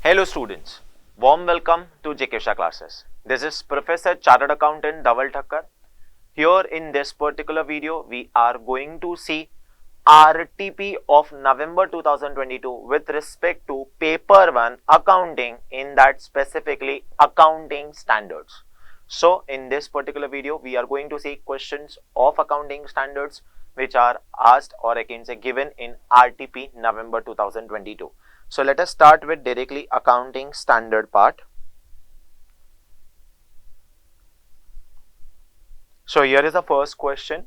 Hello students, warm welcome to JK Shah classes. This is Professor Chartered Accountant Dhaval Thakkar. Here in this particular video, we are going to see RTP of November 2022 with respect to paper 1 accounting, in that specifically accounting standards. So in this particular video, we are going to see questions of accounting standards which are asked, or I can say given, in RTP November 2022. So let us start with directly accounting standard part. So here is the first question.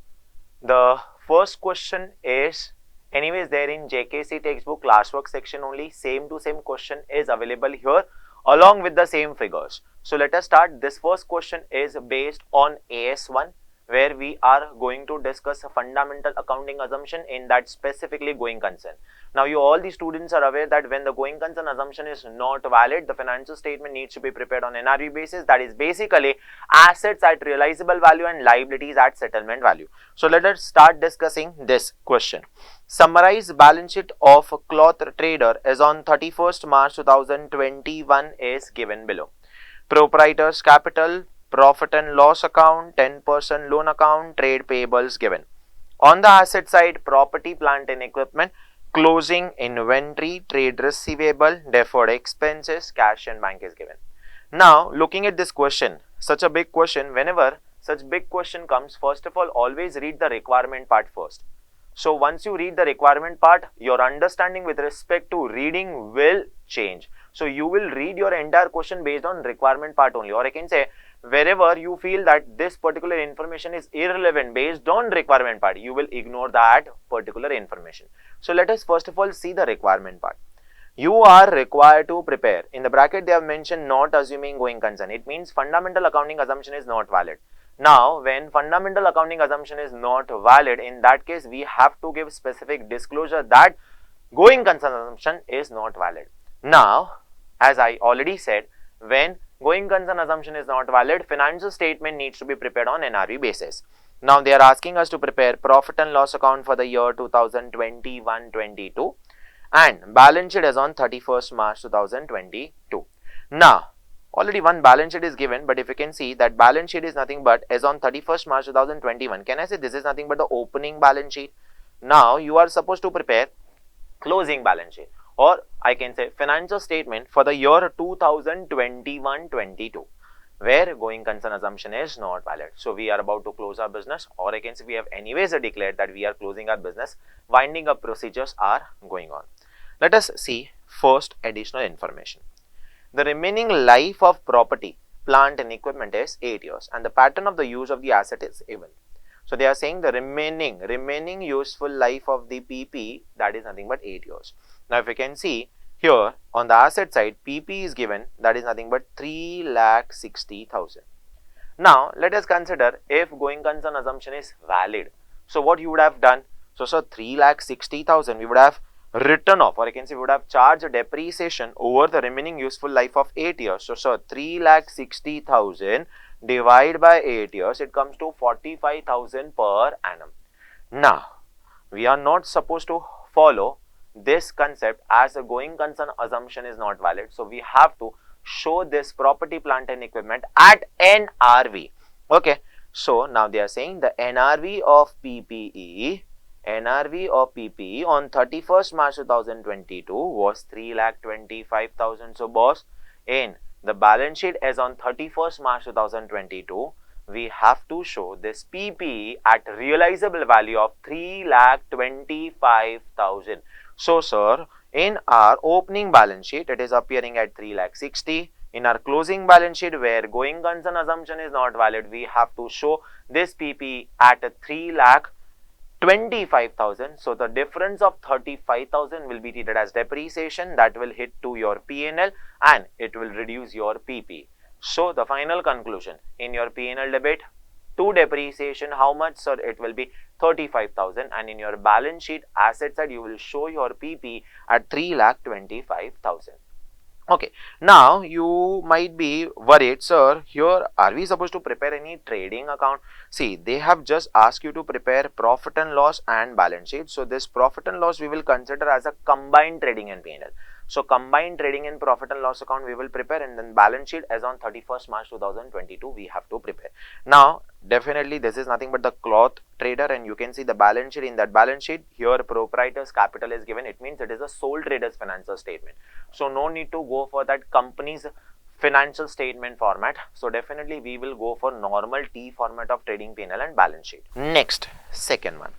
The first question is anyways there in JKC textbook classwork section only. Same to same question is available here along with the same figures. So let us start. This first question is based on AS1, where we are going to discuss a fundamental accounting assumption, in that specifically going concern. Now you all the students are aware that when the going concern assumption is not valid, the financial statement needs to be prepared on NRV basis, that is basically assets at realizable value and liabilities at settlement value. So let us start discussing this question. Summarize balance sheet of a cloth trader as on 31st March 2021 is given below. Proprietor's capital, profit and loss account, 10% loan account, trade payables given. On the asset side, property, plant and equipment, closing inventory, trade receivable, deferred expenses, cash and bank is given. Now looking at this question, such a big question, whenever such big question comes, first of all always read the requirement part first. So once you read the requirement part, your understanding with respect to reading will change. So you will read your entire question based on requirement part only, or I can say wherever you feel that this particular information is irrelevant based on requirement part, you will ignore that particular information. So let us first of all see the requirement part. You are required to prepare, in the bracket they have mentioned not assuming going concern. It means fundamental accounting assumption is not valid. Now when fundamental accounting assumption is not valid, in that case we have to give specific disclosure that going concern assumption is not valid. Now as I already said, when going concern assumption is not valid, financial statement needs to be prepared on NRV basis. Now they are asking us to prepare profit and loss account for the year 2021-22 and balance sheet as on 31st March 2022. Now already one balance sheet is given, but if you can see that balance sheet is nothing but as on 31st March 2021, can I say this is nothing but the opening balance sheet? Now you are supposed to prepare closing balance sheet, or I can say financial statement for the year 2021-22, where going concern assumption is not valid. So we are about to close our business, or I can say we have anyways declared that we are closing our business. Winding up procedures are going on. Let us see first additional information. The remaining life of property, plant and equipment is 8 years, and the pattern of the use of the asset is even. So they are saying the remaining useful life of the PP, that is nothing but 8 years. Now if you can see here on the asset side, PP is given, that is nothing but 3,60,000. Now let us consider if going concern assumption is valid. So what you would have done? So 3,60,000 we would have written off, or I can say we would have charged depreciation over the remaining useful life of 8 years. So 3,60,000 divided by 8 years, it comes to 45,000 per annum. Now we are not supposed to follow this concept as a going concern assumption is not valid. So we have to show this property, plant and equipment at NRV. Okay, so now they are saying the NRV of PPE on 31st March 2022 was 3,25,000. So boss, in the balance sheet as on 31st March 2022, we have to show this PPE at realizable value of 3,25,000. So sir, in our opening balance sheet it is appearing at 3,60,000. In our closing balance sheet where going concern assumption is not valid, we have to show this PPE at 3,25,000. So the difference of 35,000 will be treated as depreciation, that will hit to your P&L and it will reduce your PP. So the final conclusion, in your P&L debit to depreciation, how much sir? It will be 35,000, and in your balance sheet asset side you will show your PP at 3,25,000. Okay, now you might be worried, sir, here are we supposed to prepare any trading account? See, they have just asked you to prepare profit and loss and balance sheet. So this profit and loss we will consider as a combined trading and P&L. So combined trading and profit and loss account we will prepare, and then balance sheet as on 31st March 2022 we have to prepare. Now definitely this is nothing but the cloth trader, and you can see the balance sheet. In that balance sheet here proprietor's capital is given. It means it is a sole trader's financial statement. So no need to go for that company's financial statement format. So definitely we will go for normal T format of trading P&L and balance sheet. Next, second one.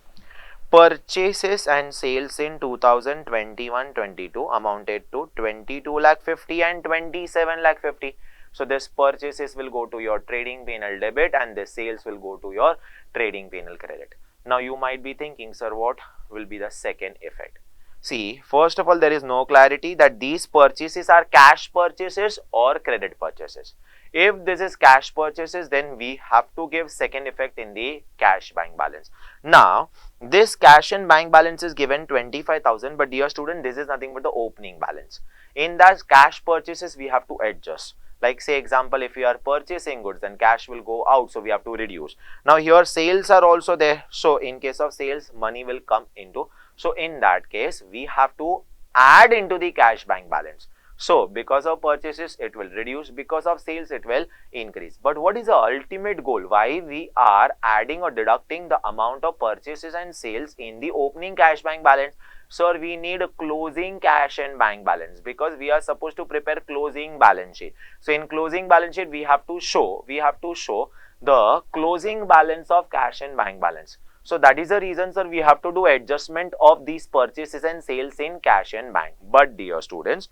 Purchases and sales in 2021-22 amounted to 22 lakh 50 and 27 lakh 50. So this purchases will go to your trading P&L debit, and this sales will go to your trading P&L credit. Now you might be thinking, sir, what will be the second effect? See, first of all, there is no clarity that these purchases are cash purchases or credit purchases. If this is cash purchases, then we have to give second effect in the cash bank balance. Now, this cash and bank balance is given 25,000, but dear student, this is nothing but the opening balance. In that cash purchases, we have to adjust. Like say example, if we are purchasing goods, then cash will go out, so we have to reduce. Now here sales are also there, so in case of sales, money will come into. So in that case, we have to add into the cash bank balance. So because of purchases, it will reduce. Because of sales, it will increase. But what is the ultimate goal? Why we are adding or deducting the amount of purchases and sales in the opening cash bank balance? Sir, we need a closing cash and bank balance, because we are supposed to prepare closing balance sheet. So in closing balance sheet, we have to show the closing balance of cash and bank balance. So that is the reason, sir, we have to do adjustment of these purchases and sales in cash and bank. But dear students,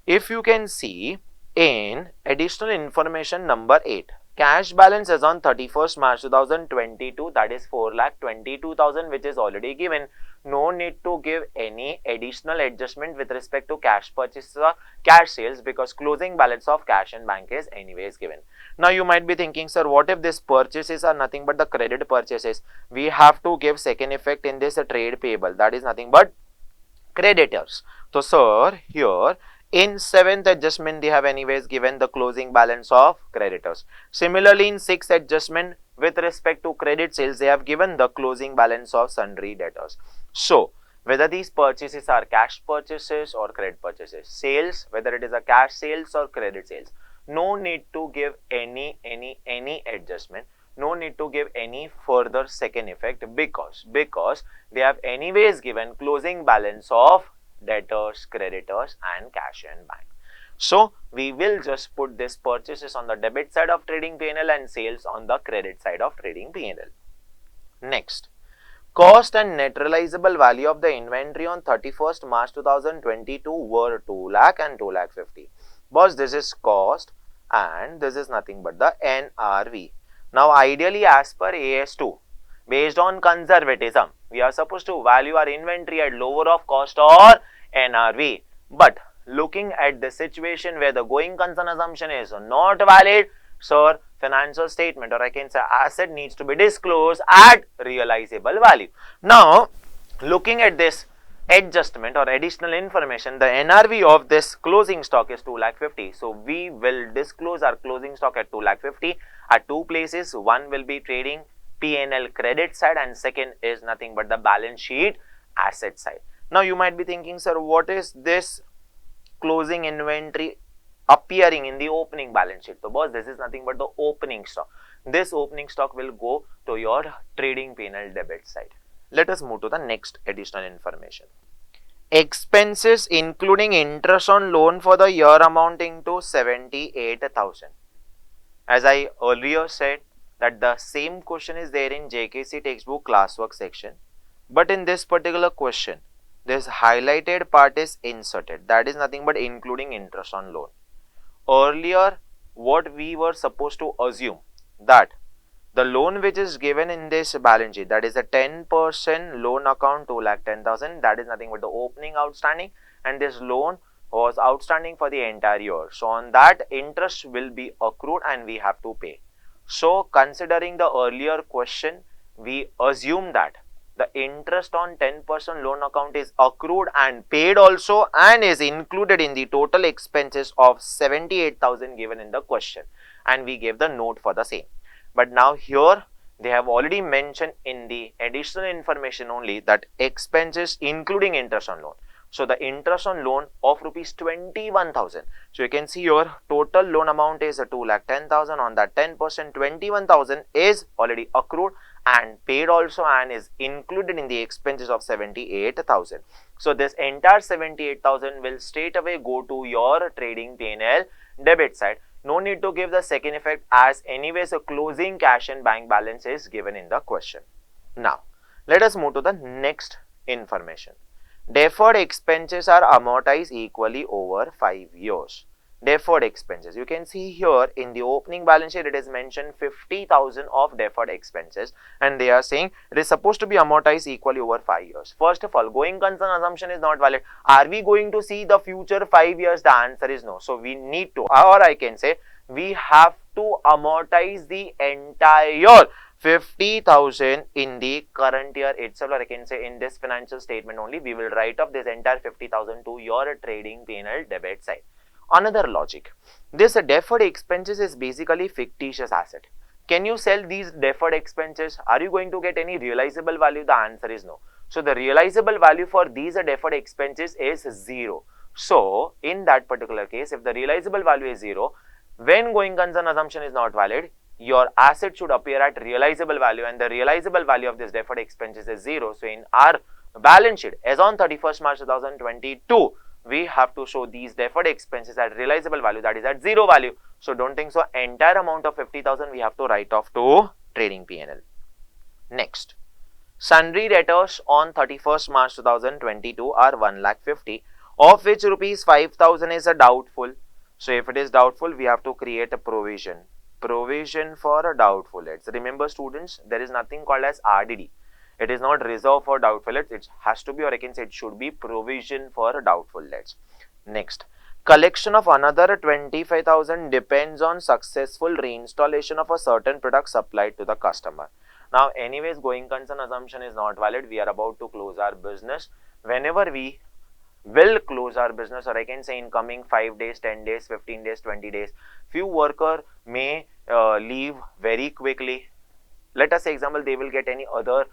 if you can see in additional information number 8, cash balance as on 31st March 2022, that is 4,22,000, which is already given. No need to give any additional adjustment with respect to cash purchases or cash sales, because closing balance of cash and bank is anyways given. Now you might be thinking, sir, what if these purchases are nothing but the credit purchases? We have to give second effect in this trade payable, that is nothing but creditors. So sir, here in 7th adjustment, they have anyways given the closing balance of creditors. Similarly, in 6th adjustment, with respect to credit sales, they have given the closing balance of sundry debtors. So, whether these purchases are cash purchases or credit purchases, sales, whether it is a cash sales or credit sales, no need to give any adjustment. No need to give any further second effect, because they have anyways given closing balance of debtors, creditors and cash and bank. So we will just put this purchases on the debit side of trading P&L and sales on the credit side of trading P&L. Next, cost and net realizable value of the inventory on 31st March 2022 were 2 lakh and 2 lakh 50. Boss, this is cost and this is nothing but the NRV. Now ideally, as per AS2, based on conservatism, we are supposed to value our inventory at lower of cost or NRV. But looking at the situation where the going concern assumption is not valid, so financial statement, or I can say asset, needs to be disclosed at realizable value. Now, looking at this adjustment or additional information, the NRV of this closing stock is 2 lakh 50. So we will disclose our closing stock at 2 lakh 50 at two places. One will be trading P&L credit side, and second is nothing but the balance sheet asset side. Now you might be thinking, sir, what is this closing inventory appearing in the opening balance sheet? So boss, this is nothing but the opening stock. This opening stock will go to your trading P&L debit side. Let us move to the next additional information. Expenses including interest on loan for the year amounting to 78,000. As I earlier said, that the same question is there in JKC textbook classwork section, but in this particular question, this highlighted part is inserted. That is nothing but including interest on loan. Earlier, what we were supposed to assume, that the loan which is given in this balance sheet, that is a 10% loan account, 2,10,000, that is nothing but the opening outstanding, and this loan was outstanding for the entire year. So on that, interest will be accrued and we have to pay. So considering the earlier question, we assume that the interest on 10% loan account is accrued and paid also, and is included in the total expenses of 78,000 given in the question, and we gave the note for the same. But now here they have already mentioned in the additional information only that expenses including interest on loan. So the interest on loan of rupees 21,000. So you can see your total loan amount is 2,10,000. On that 10%, 21,000 is already accrued and paid also and is included in the expenses of 78,000. So this entire 78,000 will straight away go to your trading P&L debit side. No need to give the second effect, as anyways a closing cash and bank balance is given in the question. Now let us move to the next information. Deferred expenses are amortized equally over 5 years. Deferred expenses, you can see here in the opening balance sheet it is mentioned 50,000 of deferred expenses, and they are saying it is supposed to be amortized equally over 5 years. First of all, going concern assumption is not valid. Are we going to see the future 5 years? The answer is no. So we need to, or I can say we have to amortize the entire 50,000 in the current year itself, or I can say in this financial statement only. We will write off this entire 50,000 to your trading P&L debit side. Another logic, this deferred expenses is basically fictitious asset. Can you sell these deferred expenses? Are you going to get any realizable value? The answer is no. So the realizable value for these deferred expenses is 0. So in that particular case, if the realizable value is 0, when going concern assumption is not valid, your asset should appear at realizable value, and the realizable value of this deferred expenses is 0. So in our balance sheet as on 31st March 2022, we have to show these deferred expenses at realizable value, that is at 0 value. So don't think so. Entire amount of 50,000 we have to write off to trading P&L. Next, sundry debtors on 31st March 2022 are 1,50,000, of which rupees 5,000 is a doubtful. So if it is doubtful, we have to create a provision for a doubtful debts. Remember students, there is nothing called as RDD. It is not reserved for doubtful debts. It has to be, or I can say it should be, provision for doubtful debts. Next, collection of another 25,000 depends on successful reinstallation of a certain product supplied to the customer. Now anyways, going concern assumption is not valid. We are about to close our business. Whenever we will close our business, or I can say in coming 5 days, 10 days, 15 days, 20 days, few worker may leave very quickly. Let us say example, they will get any other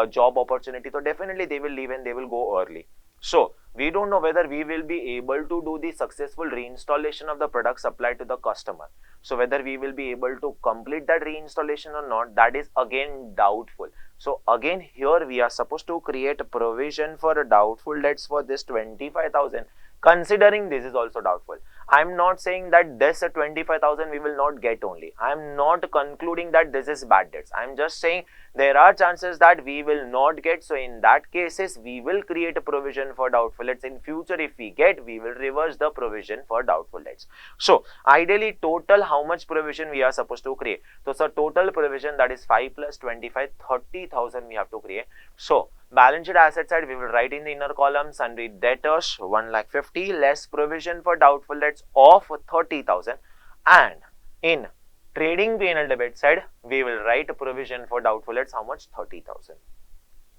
job opportunity, so definitely they will leave and they will go early. So we don't know whether we will be able to do the successful reinstallation of the product supplied to the customer. So whether we will be able to complete that reinstallation or not, that is again doubtful. So again here we are supposed to create a provision for a doubtful debts for this 25,000, considering this is also doubtful. I am not saying that this 25,000 we will not get only. I am not concluding that this is bad debts. I am just saying there are chances that we will not get. So in that cases, we will create a provision for doubtful debts. In future, if we get, we will reverse the provision for doubtful debts. So ideally, total how much provision we are supposed to create? So total provision, that is 5 plus 25, 30,000 we have to create. So balance sheet asset side, we will write in the inner column sundry debtors 1,50,000 less provision for doubtful debts of 30,000, and in trading P&L debit side, we will write a provision for doubtful debts, how much? 30,000.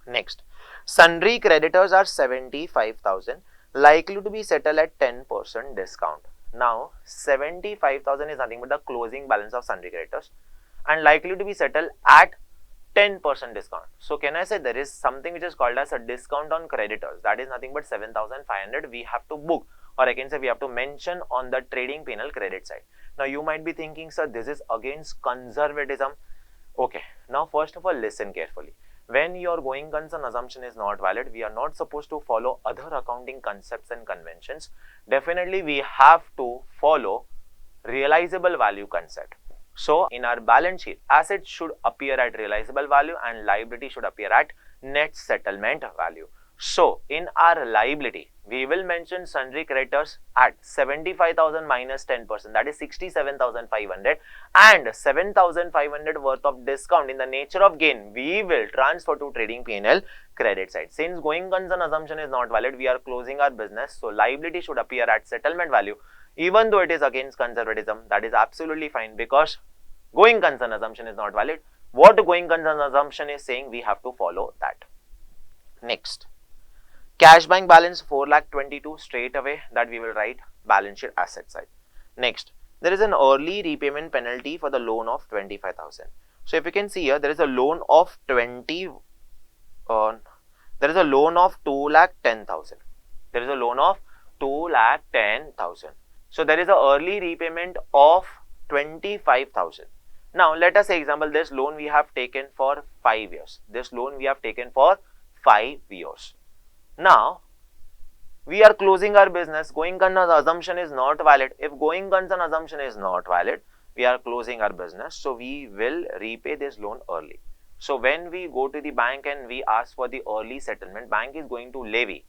Next, sundry creditors are 75,000, likely to be settled at 10% discount. Now 75,000 is nothing but the closing balance of sundry creditors and likely to be settled at 10% discount. So can I say there is something which is called as a discount on creditors, that is nothing but 7,500 we have to book, or I can say we have to mention on the trading P&L credit side. Now you might be thinking, sir, this is against conservatism. Okay, now first of all, listen carefully. When your going concern assumption is not valid, we are not supposed to follow other accounting concepts and conventions. Definitely we have to follow realizable value concept. So in our balance sheet, assets should appear at realizable value and liability should appear at net settlement value. So in our liability, we will mention sundry creditors at 75,000 minus 10%, that is 67,500, and 7,500 worth of discount in the nature of gain we will transfer to trading P&L credit side. Since going concern assumption is not valid, we are closing our business, so liability should appear at settlement value. Even though it is against conservatism, that is absolutely fine because going concern assumption is not valid. What going concern assumption is saying, we have to follow that. Next, cash bank balance 4,22,000, straight away that we will write balance sheet asset side. Next, there is an early repayment penalty for the loan of 25,000. So if you can see here, there is a loan of 2,10,000. There is a loan of 2,10,000. So there is a early repayment of 25,000. Now let us say example, this loan we have taken for 5 years. This loan we have taken for 5 years. Now we are closing our business. Going concern assumption is not valid. If going concern assumption is not valid, we are closing our business. So we will repay this loan early. So when we go to the bank and we ask for the early settlement, bank is going to levy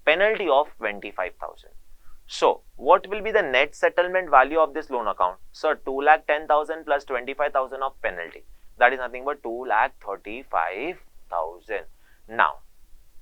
penalty of 25,000. So what will be the net settlement value of this loan account? So 2,10,000 plus 25,000 of penalty. That is nothing but 2,35,000. Now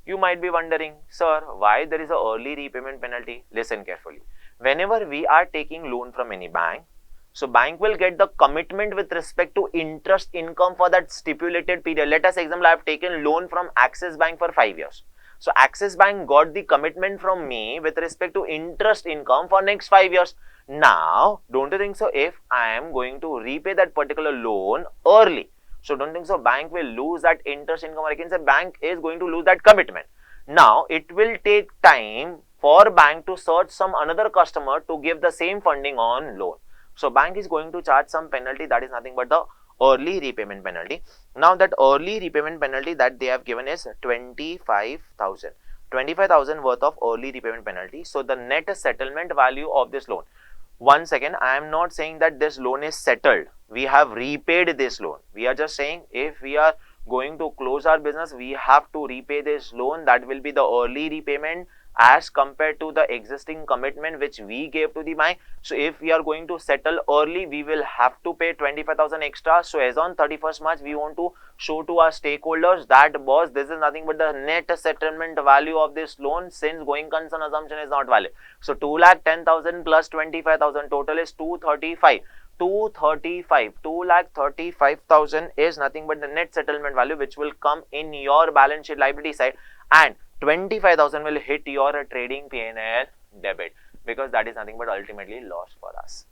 you might be wondering, sir, why there is a early repayment penalty? Listen carefully. Whenever we are taking loan from any bank, so bank will get the commitment with respect to interest income for that stipulated period. Let us example, I have taken loan from Axis Bank for 5 years. So Axis Bank got the commitment from me with respect to interest income for next 5 years. Now, don't you think so if I am going to repay that particular loan early, so don't think so bank will lose that interest income, or I can say bank is going to lose that commitment. Now, it will take time for bank to search some another customer to give the same funding on loan. So bank is going to charge some penalty, that is nothing but the early repayment penalty. Now that early repayment penalty that they have given is 25,000. 25,000 worth of early repayment penalty. So the net settlement value of this loan. Once again, I am not saying that this loan is settled. We have repaid this loan. We are just saying if we are going to close our business, we have to repay this loan. That will be the early repayment as compared to the existing commitment which we gave to the bank. So if we are going to settle early, we will have to pay 25,000 extra. So as on 31st March, we want to show to our stakeholders that boss, this is nothing but the net settlement value of this loan since going concern assumption is not valid. So 2,10,000 plus 25,000 total is 235. 2,35,000 is nothing but the net settlement value which will come in your balance sheet liability side, and 25,000 will hit your trading P&L debit, because that is nothing but ultimately loss for us.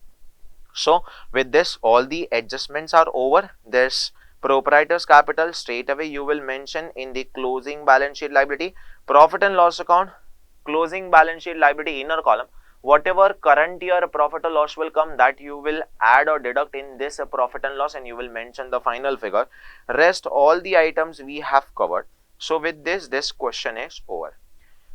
So with this, all the adjustments are over. This proprietor's capital straight away you will mention in the closing balance sheet liability. Profit and loss account, closing balance sheet liability inner column. Whatever current year profit or loss will come, that you will add or deduct in this profit and loss, and you will mention the final figure. Rest all the items we have covered. So with this question is over.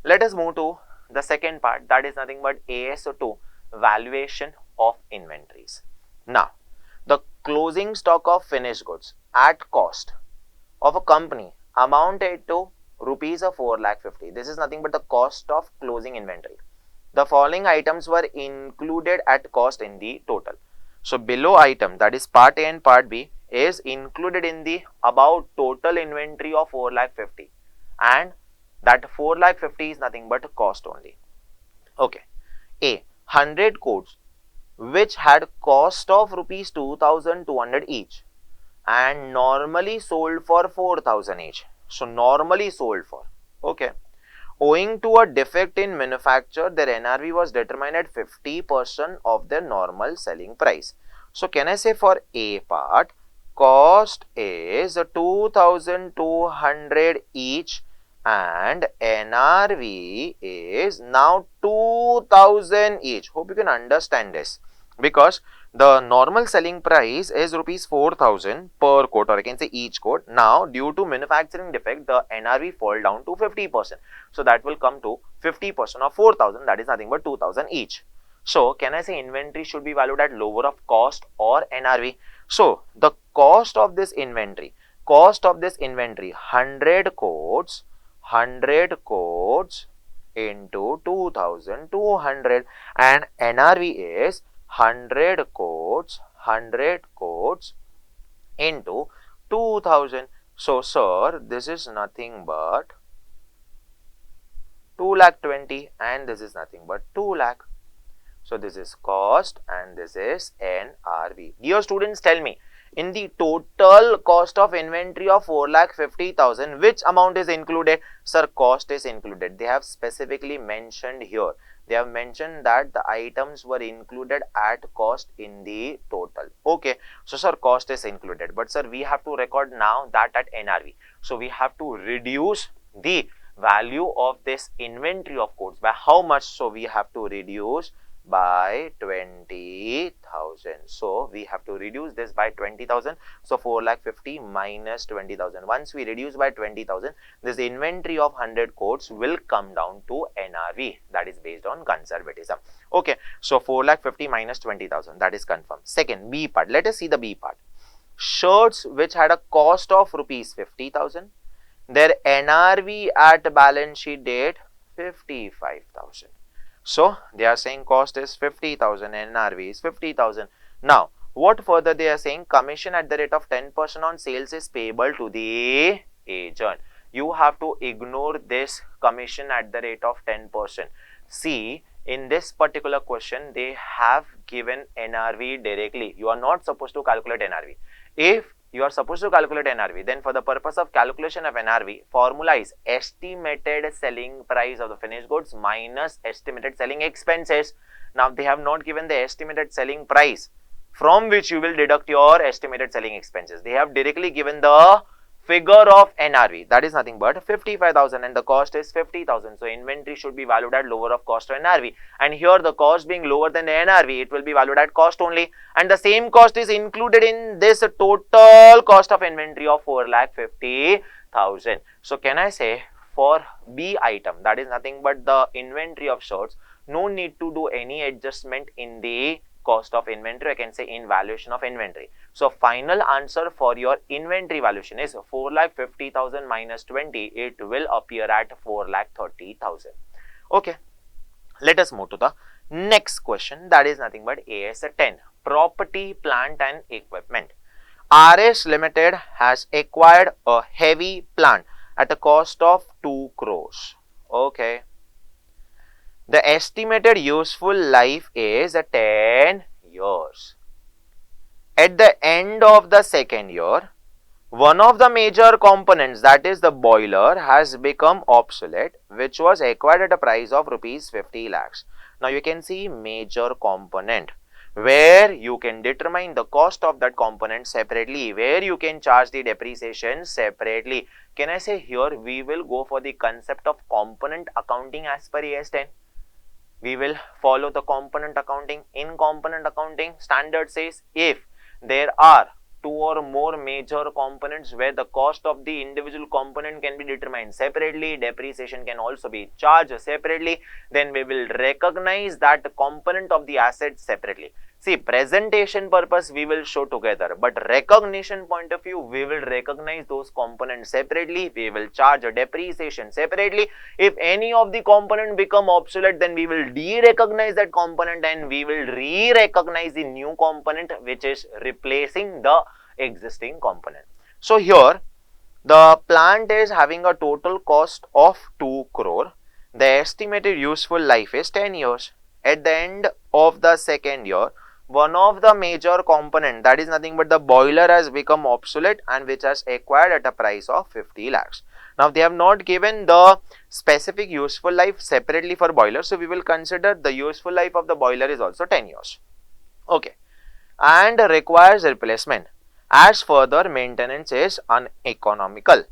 Let us move to the second part, that is nothing but AS2, valuation of inventories. Now, the closing stock of finished goods at cost of a company amounted to rupees 4,50,000. This is nothing but the cost of closing inventory. The following items were included at cost in the total. So below item, that is part A and part B, is included in the about total inventory of 4,50,000, and that 4,50,000 is nothing but cost only. Okay. A, 100 coats which had cost of rupees 2,200 each and normally sold for 4,000 each. So normally sold for, okay. Owing to a defect in manufacture, their NRV was determined at 50% of their normal selling price. So can I say for A part, cost is 2,200 each and NRV is now 2,000 each. Hope you can understand this, because the normal selling price is rupees 4,000 per coat, or I can say each coat. Now due to manufacturing defect, the NRV fall down to 50%. So that will come to 50% of 4,000, that is nothing but 2,000 each. So can I say inventory should be valued at lower of cost or NRV? So the cost of this inventory, 100 coats into 2,200, and NRV is 100 coats into 2,000. So sir, this is nothing but 2,20,000 and this is nothing but 2,00,000. So this is cost and this is NRV. Dear students, tell me, in the total cost of inventory of 4,50,000, which amount is included? Sir, cost is included. They have specifically mentioned here. They have mentioned that the items were included at cost in the total. Okay. So sir, cost is included. But sir, we have to record now that at NRV. So we have to reduce the value of this inventory of coats by how much? So we have to reduce by 20,000. So we have to reduce this by 20,000. So 4,50,000 minus 20,000. Once we reduce by 20,000, this inventory of 100 coats will come down to NRV. That is based on conservatism. Okay. So 4,50,000 minus 20,000. That is confirmed. Second, B part. Let us see the B part. Shirts which had a cost of rupees 50,000. Their NRV at balance sheet date 55,000. So they are saying cost is 50,000, NRV is 50,000. Now what further they are saying? Commission at the rate of 10% on sales is payable to the agent. You have to ignore this commission at the rate of 10%. See, in this particular question, they have given NRV directly. You are not supposed to calculate NRV. If you are supposed to calculate NRV, then for the purpose of calculation of NRV, formula is estimated selling price of the finished goods minus estimated selling expenses. Now they have not given the estimated selling price from which you will deduct your estimated selling expenses. They have directly given the figure of NRV, that is nothing but 55,000 and the cost is 50,000. So inventory should be valued at lower of cost to NRV, and here the cost being lower than the NRV, it will be valued at cost only, and the same cost is included in this total cost of inventory of 4,50,000. So can I say for B item, that is nothing but the inventory of shirts, no need to do any adjustment in the cost of inventory, I can say in valuation of inventory. So final answer for your inventory valuation is 4,50,000 minus 20, it will appear at 4,30,000. Okay, let us move to the next question, that is nothing but AS 10, property, plant and equipment. RS Limited has acquired a heavy plant at a cost of 2 crores. Okay. The estimated useful life is 10 years. At the end of the second year, one of the major components, that is the boiler, has become obsolete, which was acquired at a price of rupees 50 lakhs. Now you can see major component, where you can determine the cost of that component separately, where you can charge the depreciation separately. Can I say here we will go for the concept of component accounting as per AS 10. We will follow the component accounting. In component accounting, standard says if there are 2 or more major components where the cost of the individual component can be determined separately, depreciation can also be charged separately, then we will recognize that component of the asset separately. See, presentation purpose we will show together, but recognition point of view, we will recognize those components separately, we will charge a depreciation separately. If any of the component become obsolete, then we will de-recognize that component and we will re-recognize the new component which is replacing the existing component. So here the plant is having a total cost of 2 crore. The estimated useful life is 10 years. At the end of the second year, one of the major component, that is nothing but the boiler, has become obsolete and which has acquired at a price of 50 lakhs. Now they have not given the specific useful life separately for boiler, so we will consider the useful life of the boiler is also 10 years. Okay, and requires replacement as further maintenance is uneconomical.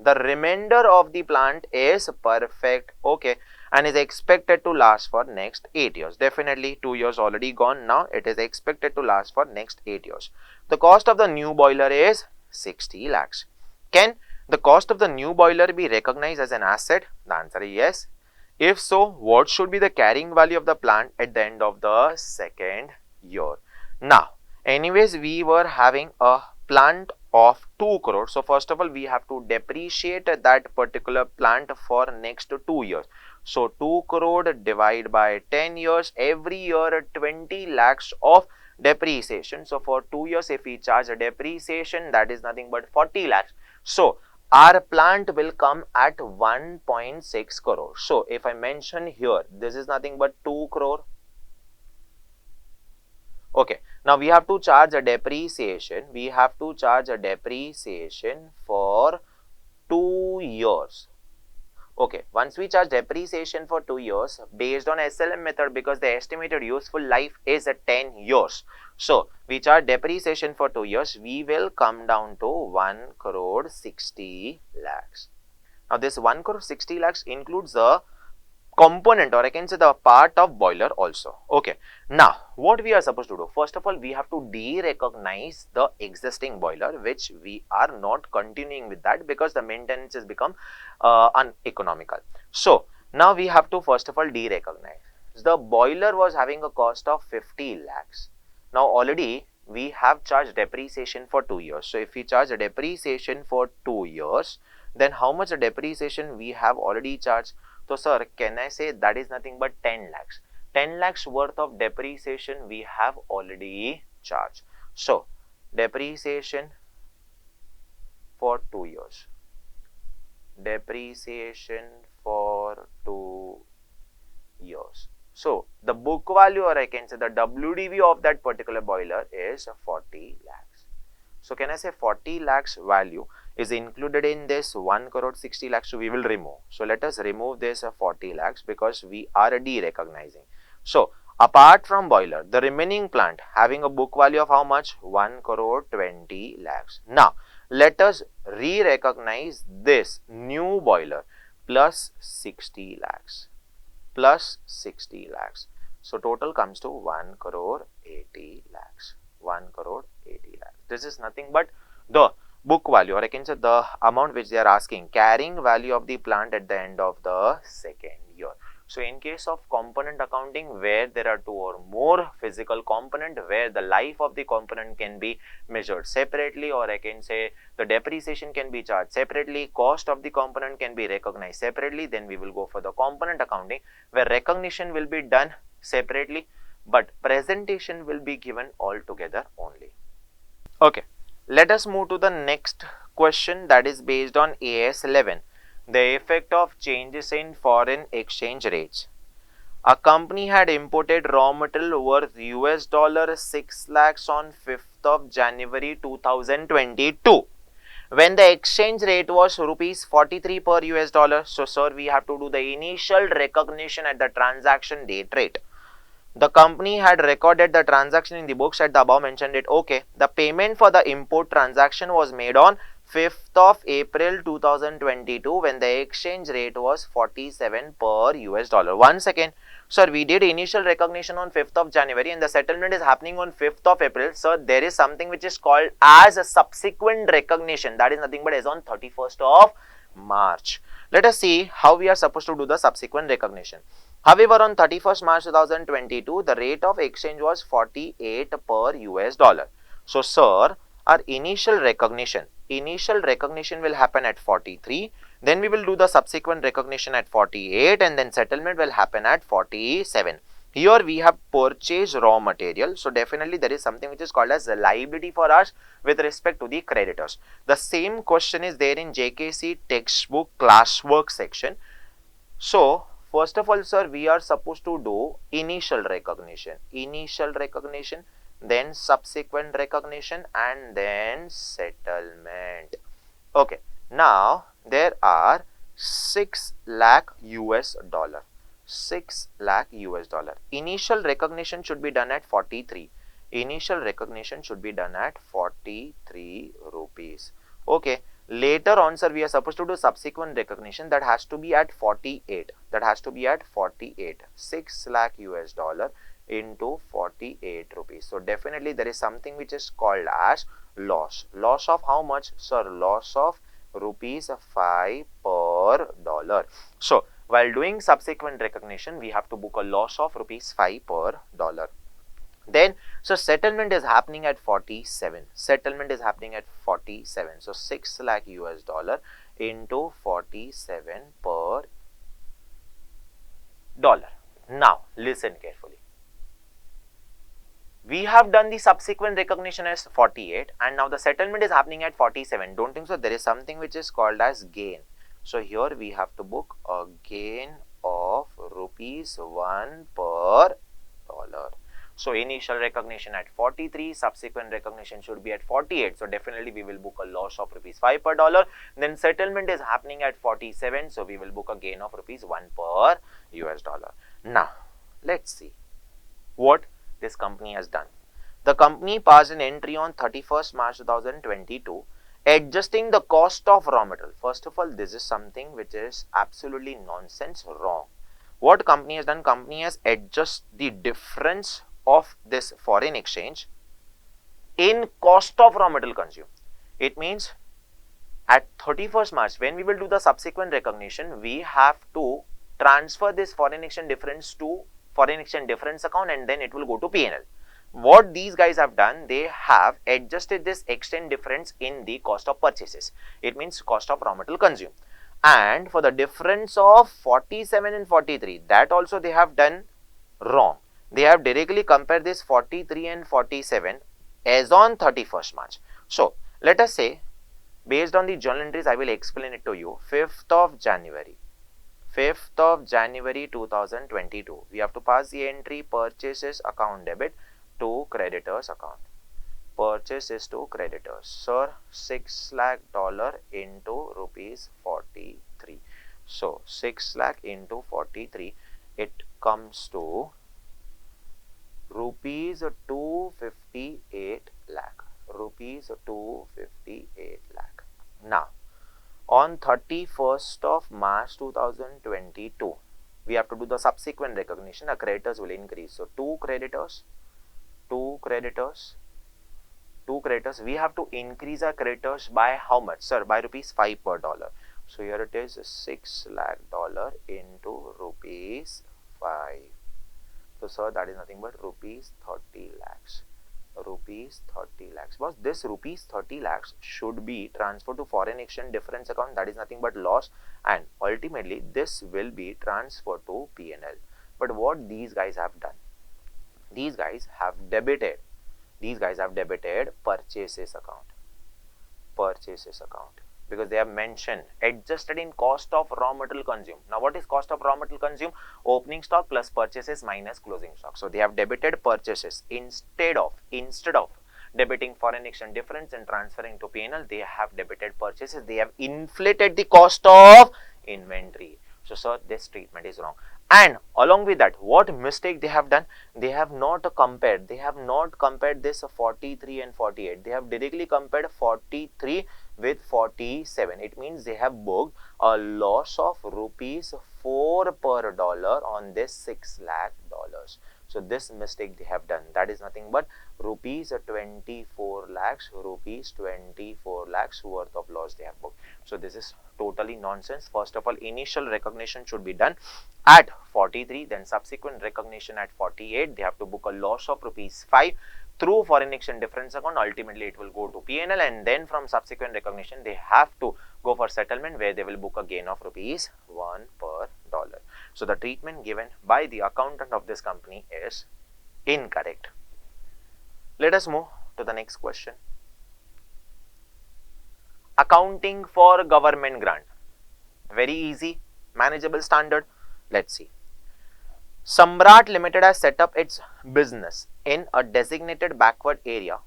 The remainder of the plant is perfect, okay, and is expected to last for next 8 years. Definitely 2 years already gone, now it is expected to last for next 8 years. The cost of the new boiler is 60 lakhs. Can the cost of the new boiler be recognized as an asset? The answer is yes. If so, what should be the carrying value of the plant at the end of the second year? Now, anyways, we were having a plant of 2 crore. So first of all, we have to depreciate that particular plant for next 2 years. So 2 crore divided by 10 years, every year 20 lakhs of depreciation. So for 2 years, if we charge a depreciation, that is nothing but 40 lakhs. So our plant will come at 1.6 crore. So if I mention here, this is nothing but 2 crore. Okay, now we have to charge a depreciation. We have to charge a depreciation for 2 years. Okay, once we charge depreciation for 2 years based on SLM method, because the estimated useful life is 10 years. So we charge depreciation for 2 years, we will come down to 1 crore 60 lakhs. Now this 1 crore 60 lakhs includes the component, or I can say the part of boiler also. Okay. Now what we are supposed to do? First of all, we have to de-recognize the existing boiler, which we are not continuing with that because the maintenance has become uneconomical. So now we have to first of all de-recognize. The boiler was having a cost of 50 lakhs. Now already we have charged depreciation for 2 years. So if we charge a depreciation for 2 years, then how much depreciation we have already charged? So sir, can I say that is nothing but 10 lakhs. 10 lakhs worth of depreciation we have already charged. So depreciation for 2 years. Depreciation for 2 years. So the book value, or I can say the WDV of that particular boiler is 40 lakhs. So can I say 40 lakhs value is included in this 1 crore 60 lakhs, so we will remove. So let us remove this 40 lakhs because we are de-recognizing. So apart from boiler, the remaining plant having a book value of how much? 1 crore 20 lakhs. Now let us re-recognize this new boiler plus 60 lakhs. Plus 60 lakhs. So total comes to 1 crore 80 lakhs. 1 crore 80 lakhs. This is nothing but the book value, or I can say the amount which they are asking, carrying value of the plant at the end of the second year. So in case of component accounting, where there are 2 or more physical component, where the life of the component can be measured separately, or I can say the depreciation can be charged separately, cost of the component can be recognized separately, then we will go for the component accounting, where recognition will be done separately, but presentation will be given all together only. Okay, let us move to the next question, that is based on AS 11. The effect of changes in foreign exchange rates. A company had imported raw material worth $6 lakhs on 5th of January 2022. When the exchange rate was rupees 43 per US dollar. So sir, we have to do the initial recognition at the transaction date rate. The company had recorded the transaction in the books at the above mentioned date. Okay, the payment for the import transaction was made on 5th of April 2022 when the exchange rate was 47 per US dollar. 1 second. Sir, we did initial recognition on 5th of January and the settlement is happening on 5th of April. Sir, there is something which is called as a subsequent recognition. That is nothing but is on 31st of March. Let us see how we are supposed to do the subsequent recognition. However, on 31st March 2022, the rate of exchange was 48 per US dollar. So, sir, our initial recognition will happen at 43. Then we will do the subsequent recognition at 48 and then settlement will happen at 47. Here we have purchased raw material. So, definitely there is something which is called as a liability for us with respect to the creditors. The same question is there in JKC textbook classwork section. So, first of all, sir, we are supposed to do initial recognition, then subsequent recognition and then settlement. Okay, now there are 6 lakh US dollar. 6 lakh US dollar. Initial recognition should be done at 43. Initial recognition should be done at 43 rupees. Okay. Later on, sir, we are supposed to do subsequent recognition that has to be at 48. That has to be at 48. 6 lakh US dollar into 48 rupees. So, definitely there is something which is called as loss. Loss of how much? Sir, loss of rupees 5 per dollar. So, while doing subsequent recognition, we have to book a loss of rupees 5 per dollar. Then, so settlement is happening at 47. Settlement is happening at 47. So 6 lakh US dollar into 47 per dollar. Now, listen carefully. We have done the subsequent recognition as 48 and now the settlement is happening at 47. Don't think so. There is something which is called as gain. So here we have to book a gain of rupees 1 per dollar. So initial recognition at 43, subsequent recognition should be at 48. So definitely we will book a loss of rupees 5 per dollar. Then settlement is happening at 47. So we will book a gain of rupees 1 per US dollar. Now let's see what this company has done. The company passed an entry on 31st March 2022 Adjusting the cost of raw material. First of all, this is something which is absolutely nonsense, wrong. What company has done? Company has adjusted the difference of this foreign exchange in cost of raw material consumed. It means at 31st March, when we will do the subsequent recognition, we have to transfer this foreign exchange difference to foreign exchange difference account, and then it will go to P&L. What these guys have done, they have adjusted this exchange difference in the cost of purchases. It means cost of raw material consumed. And for the difference of 47 and 43, that also they have done wrong. They have directly compared this 43 and 47 as on 31st March. So let us say, based on the journal entries, I will explain it to you. 5th of January 2022, we have to pass the entry purchases account debit to creditors account. Purchases to creditors. Sir, $6 lakh into rupees 43. So 6 lakh into 43, it comes to rupees 258 lakh. Rupees 258 lakh. Now, on 31st of March 2022, we have to do the subsequent recognition. The creditors will increase. So, two creditors, we have to increase our creditors by how much? Sir, by rupees 5 per dollar. So, here it is $6 lakh into rupees 5. So, sir, that is nothing but rupees 30 lakhs. Rupees 30 lakhs. Because this rupees 30 lakhs should be transferred to foreign exchange difference account. That is nothing but loss, and ultimately this will be transferred to P&L. But what these guys have done? These guys have debited purchases account. Because they have mentioned adjusted in cost of raw material consumed. Now, what is cost of raw material consumed? Opening stock plus purchases minus closing stock. So, they have debited purchases instead of debiting foreign exchange difference and transferring to P&L. They have debited purchases. They have inflated the cost of inventory. So, sir, this treatment is wrong. And along with that, what mistake they have done? They have not compared this 43 and 48. They have directly compared 43 with 47. It means they have booked a loss of rupees 4 per dollar on this $6 lakh. So this mistake they have done. That is nothing but rupees 24 lakhs worth of loss they have booked. So this is totally nonsense. First of all, initial recognition should be done at 43, then subsequent recognition at 48. They have to book a loss of rupees 5 through foreign exchange difference account. Ultimately, it will go to P&L, and then from subsequent recognition, they have to go for settlement where they will book a gain of rupees 1 per dollar. So the treatment given by the accountant of this company is incorrect. Let us move to the next question. Accounting for government grant. Very easy, manageable standard. Let's see. Samrat Limited has set up its business in a designated backward area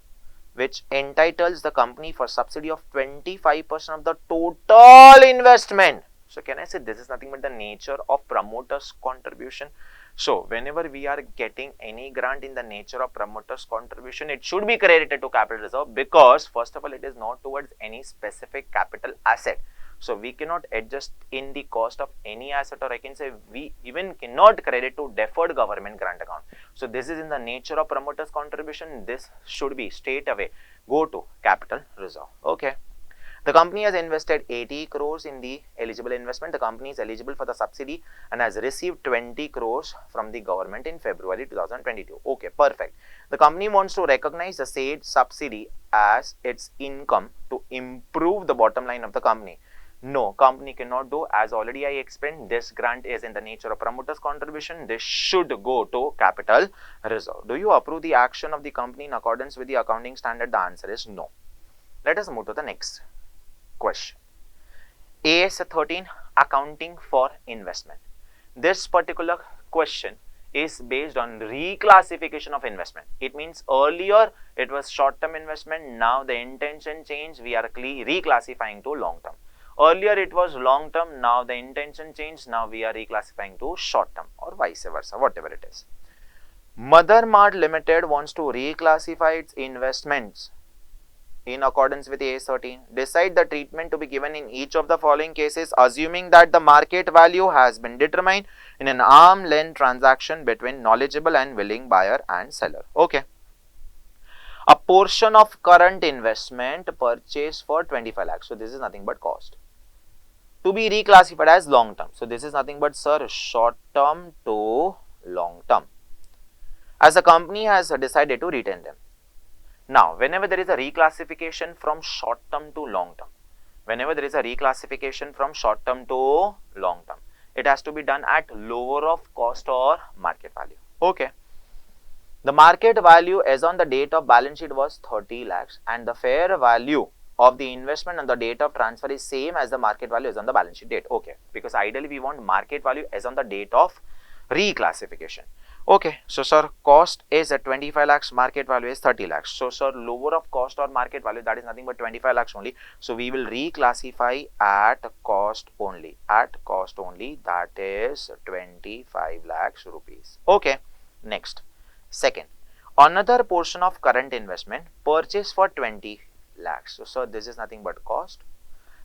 which entitles the company for subsidy of 25% of the total investment. So can I say this is nothing but the nature of promoter's contribution? So whenever we are getting any grant in the nature of promoter's contribution, it should be credited to capital reserve, because first of all, it is not towards any specific capital asset. So we cannot adjust in the cost of any asset, or I can say we even cannot credit to deferred government grant account. So this is in the nature of promoter's contribution. This should be straight away go to capital reserve. Okay. The company has invested 80 crores in the eligible investment. The company is eligible for the subsidy and has received 20 crores from the government in February 2022. Okay, perfect. The company wants to recognize the said subsidy as its income to improve the bottom line of the company. No, company cannot do. As already I explained, this grant is in the nature of promoter's contribution. This should go to capital reserve. Do you approve the action of the company in accordance with the accounting standard? The answer is no. Let us move to the next question. AS 13, accounting for investment. This particular question is based on reclassification of investment. It means earlier it was short-term investment. Now the intention changed. We are reclassifying to long-term. Earlier it was long-term. Now the intention changed. Now we are reclassifying to short-term, or vice versa, whatever it is. Mother Mart Limited wants to reclassify its investments in accordance with AS 13, decide the treatment to be given in each of the following cases, assuming that the market value has been determined in an arm length transaction between knowledgeable and willing buyer and seller. Okay. A portion of current investment purchased for 25 lakhs. So this is nothing but cost. To be reclassified as long term. So this is nothing but, sir, short term to long term, as the company has decided to retain them. Now, whenever there is a reclassification from short term to long term, it has to be done at lower of cost or market value. Okay. The market value as on the date of balance sheet was 30 lakhs and the fair value of the investment on the date of transfer is same as the market value as on the balance sheet date. Okay, because ideally we want market value as on the date of reclassification. Okay, so sir, cost is at 25 lakhs, market value is 30 lakhs. So sir, lower of cost or market value, that is nothing but 25 lakhs only. So we will reclassify at cost only, that is 25 lakhs rupees. Okay, next, second, another portion of current investment purchase for 20 lakhs. So sir, this is nothing but cost,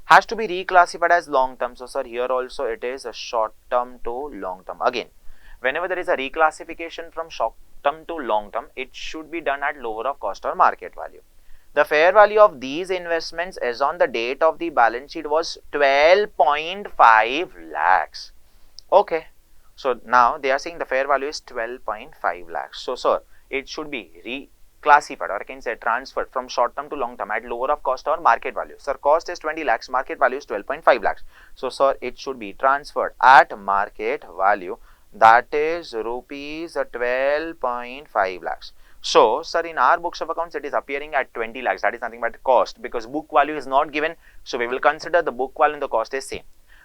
has to be reclassified as long term. So sir, here also it is a short term to long term. Again, whenever there is a reclassification from short term to long term, it should be done at lower of cost or market value. The fair value of these investments as on the date of the balance sheet was 12.5 lakhs. Okay, so now they are saying the fair value is 12.5 lakhs. So sir, it should be reclassified, or I can say transferred from short term to long term at lower of cost or market value. Sir, cost is 20 lakhs, market value is 12.5 lakhs. So sir, it should be transferred at market value, that is rupees 12.5 lakhs. So sir, in our books of accounts it is appearing at 20 lakhs, that is nothing but cost, because book value is not given, so we will consider the book value and the cost is same.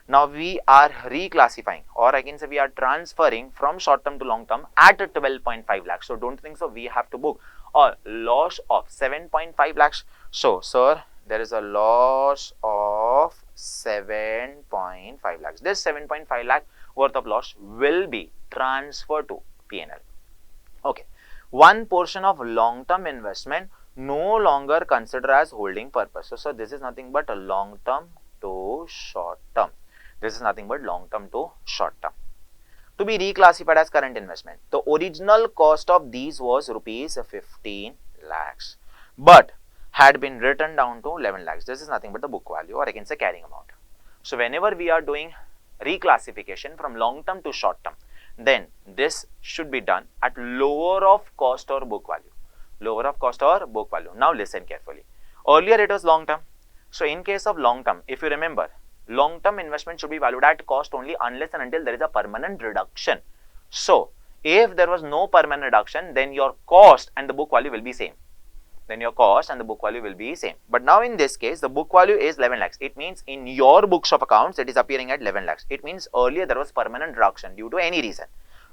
Now we are reclassifying, or I can say we are transferring from short term to long term at 12.5 lakhs. So don't think so we have to book a loss of 7.5 lakhs. So sir, there is a loss of 7.5 lakhs. This 7.5 lakh worth of loss will be transferred to P&L. Okay. One portion of long-term investment no longer considered as holding purpose. So this is nothing but a long-term to short-term. To be reclassified as current investment. The original cost of these was rupees 15 lakhs, but had been written down to 11 lakhs. This is nothing but the book value, or I can say carrying amount. So whenever we are doing reclassification from long term to short term, then this should be done at lower of cost or book value. Now listen carefully. Earlier it was long term. So in case of long term, if you remember, long term investment should be valued at cost only unless and until there is a permanent reduction. So if there was no permanent reduction, then your cost and the book value will be same. But now in this case, the book value is 11 lakhs. It means in your books of accounts, it is appearing at 11 lakhs. It means earlier there was permanent reduction due to any reason.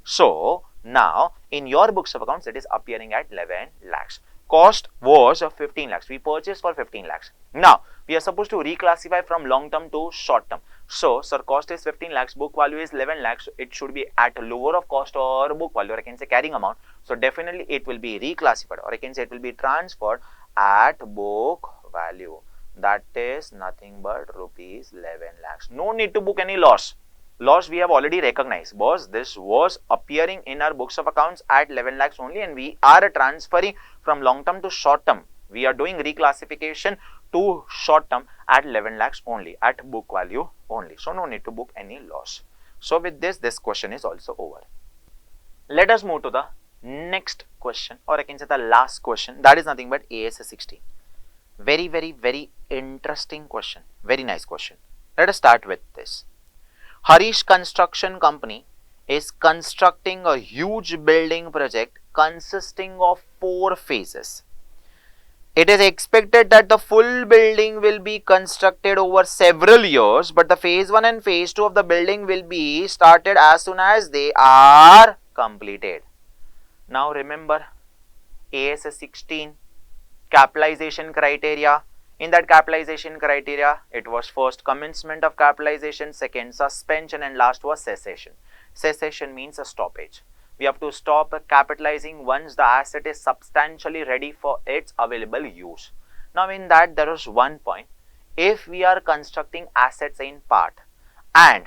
So now in your books of accounts, it is appearing at 11 lakhs. Cost was 15 lakhs. We purchased for 15 lakhs. Now we are supposed to reclassify from long term to short term. So sir, cost is 15 lakhs, book value is 11 lakhs. It should be at lower of cost or book value, or I can say carrying amount. So definitely it will be reclassified, or I can say it will be transferred at book value. That is nothing but rupees 11 lakhs. No need to book any loss. Loss we have already recognized, boss. This was appearing in our books of accounts at 11 lakhs only, and we are transferring from long term to short term. We are doing reclassification to short term at 11 lakhs only, at book value only. So no need to book any loss. So with this question is also over. Let us move to the next question, or I can say the last question. That is nothing but AS 16. Very, very, very interesting question. Very nice question. Let us start with this. Harish Construction Company is constructing a huge building project consisting of 4 phases. It is expected that the full building will be constructed over several years, but the phase 1 and phase 2 of the building will be started as soon as they are completed. Now remember AS 16 capitalization criteria. In that capitalization criteria, it was first commencement of capitalization, second suspension, and last was cessation. Cessation means a stoppage. We have to stop capitalizing once the asset is substantially ready for its available use. Now in that there is one point. If we are constructing assets in part and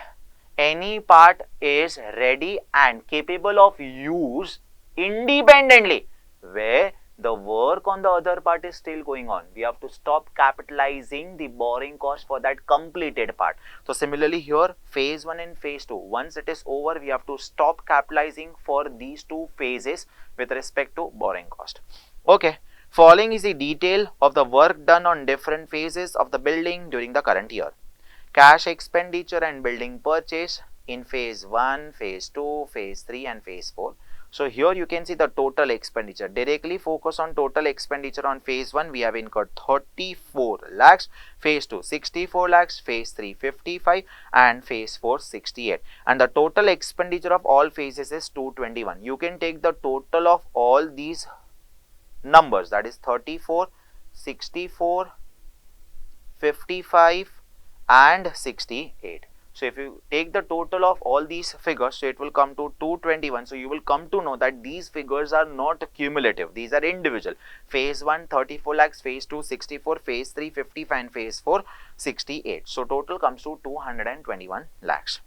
any part is ready and capable of use independently, where the work on the other part is still going on, we have to stop capitalizing the borrowing cost for that completed part. So similarly here, phase 1 and phase 2, once it is over, we have to stop capitalizing for these two phases with respect to borrowing cost. Okay. Following is the detail of the work done on different phases of the building during the current year. Cash expenditure and building purchase in phase 1, phase 2, phase 3 and phase 4. So here you can see the total expenditure. Directly focus on total expenditure on phase 1. We have incurred 34 lakhs, phase 2 64 lakhs, phase 3 55 and phase 4 68. And the total expenditure of all phases is 221. You can take the total of all these numbers, that is 34, 64, 55 and 68. So if you take the total of all these figures, so it will come to 221. So you will come to know that these figures are not cumulative, these are individual. Phase 1 34 lakhs, phase 2 64, phase 3 55 and phase 4 68. So total comes to 221 lakhs.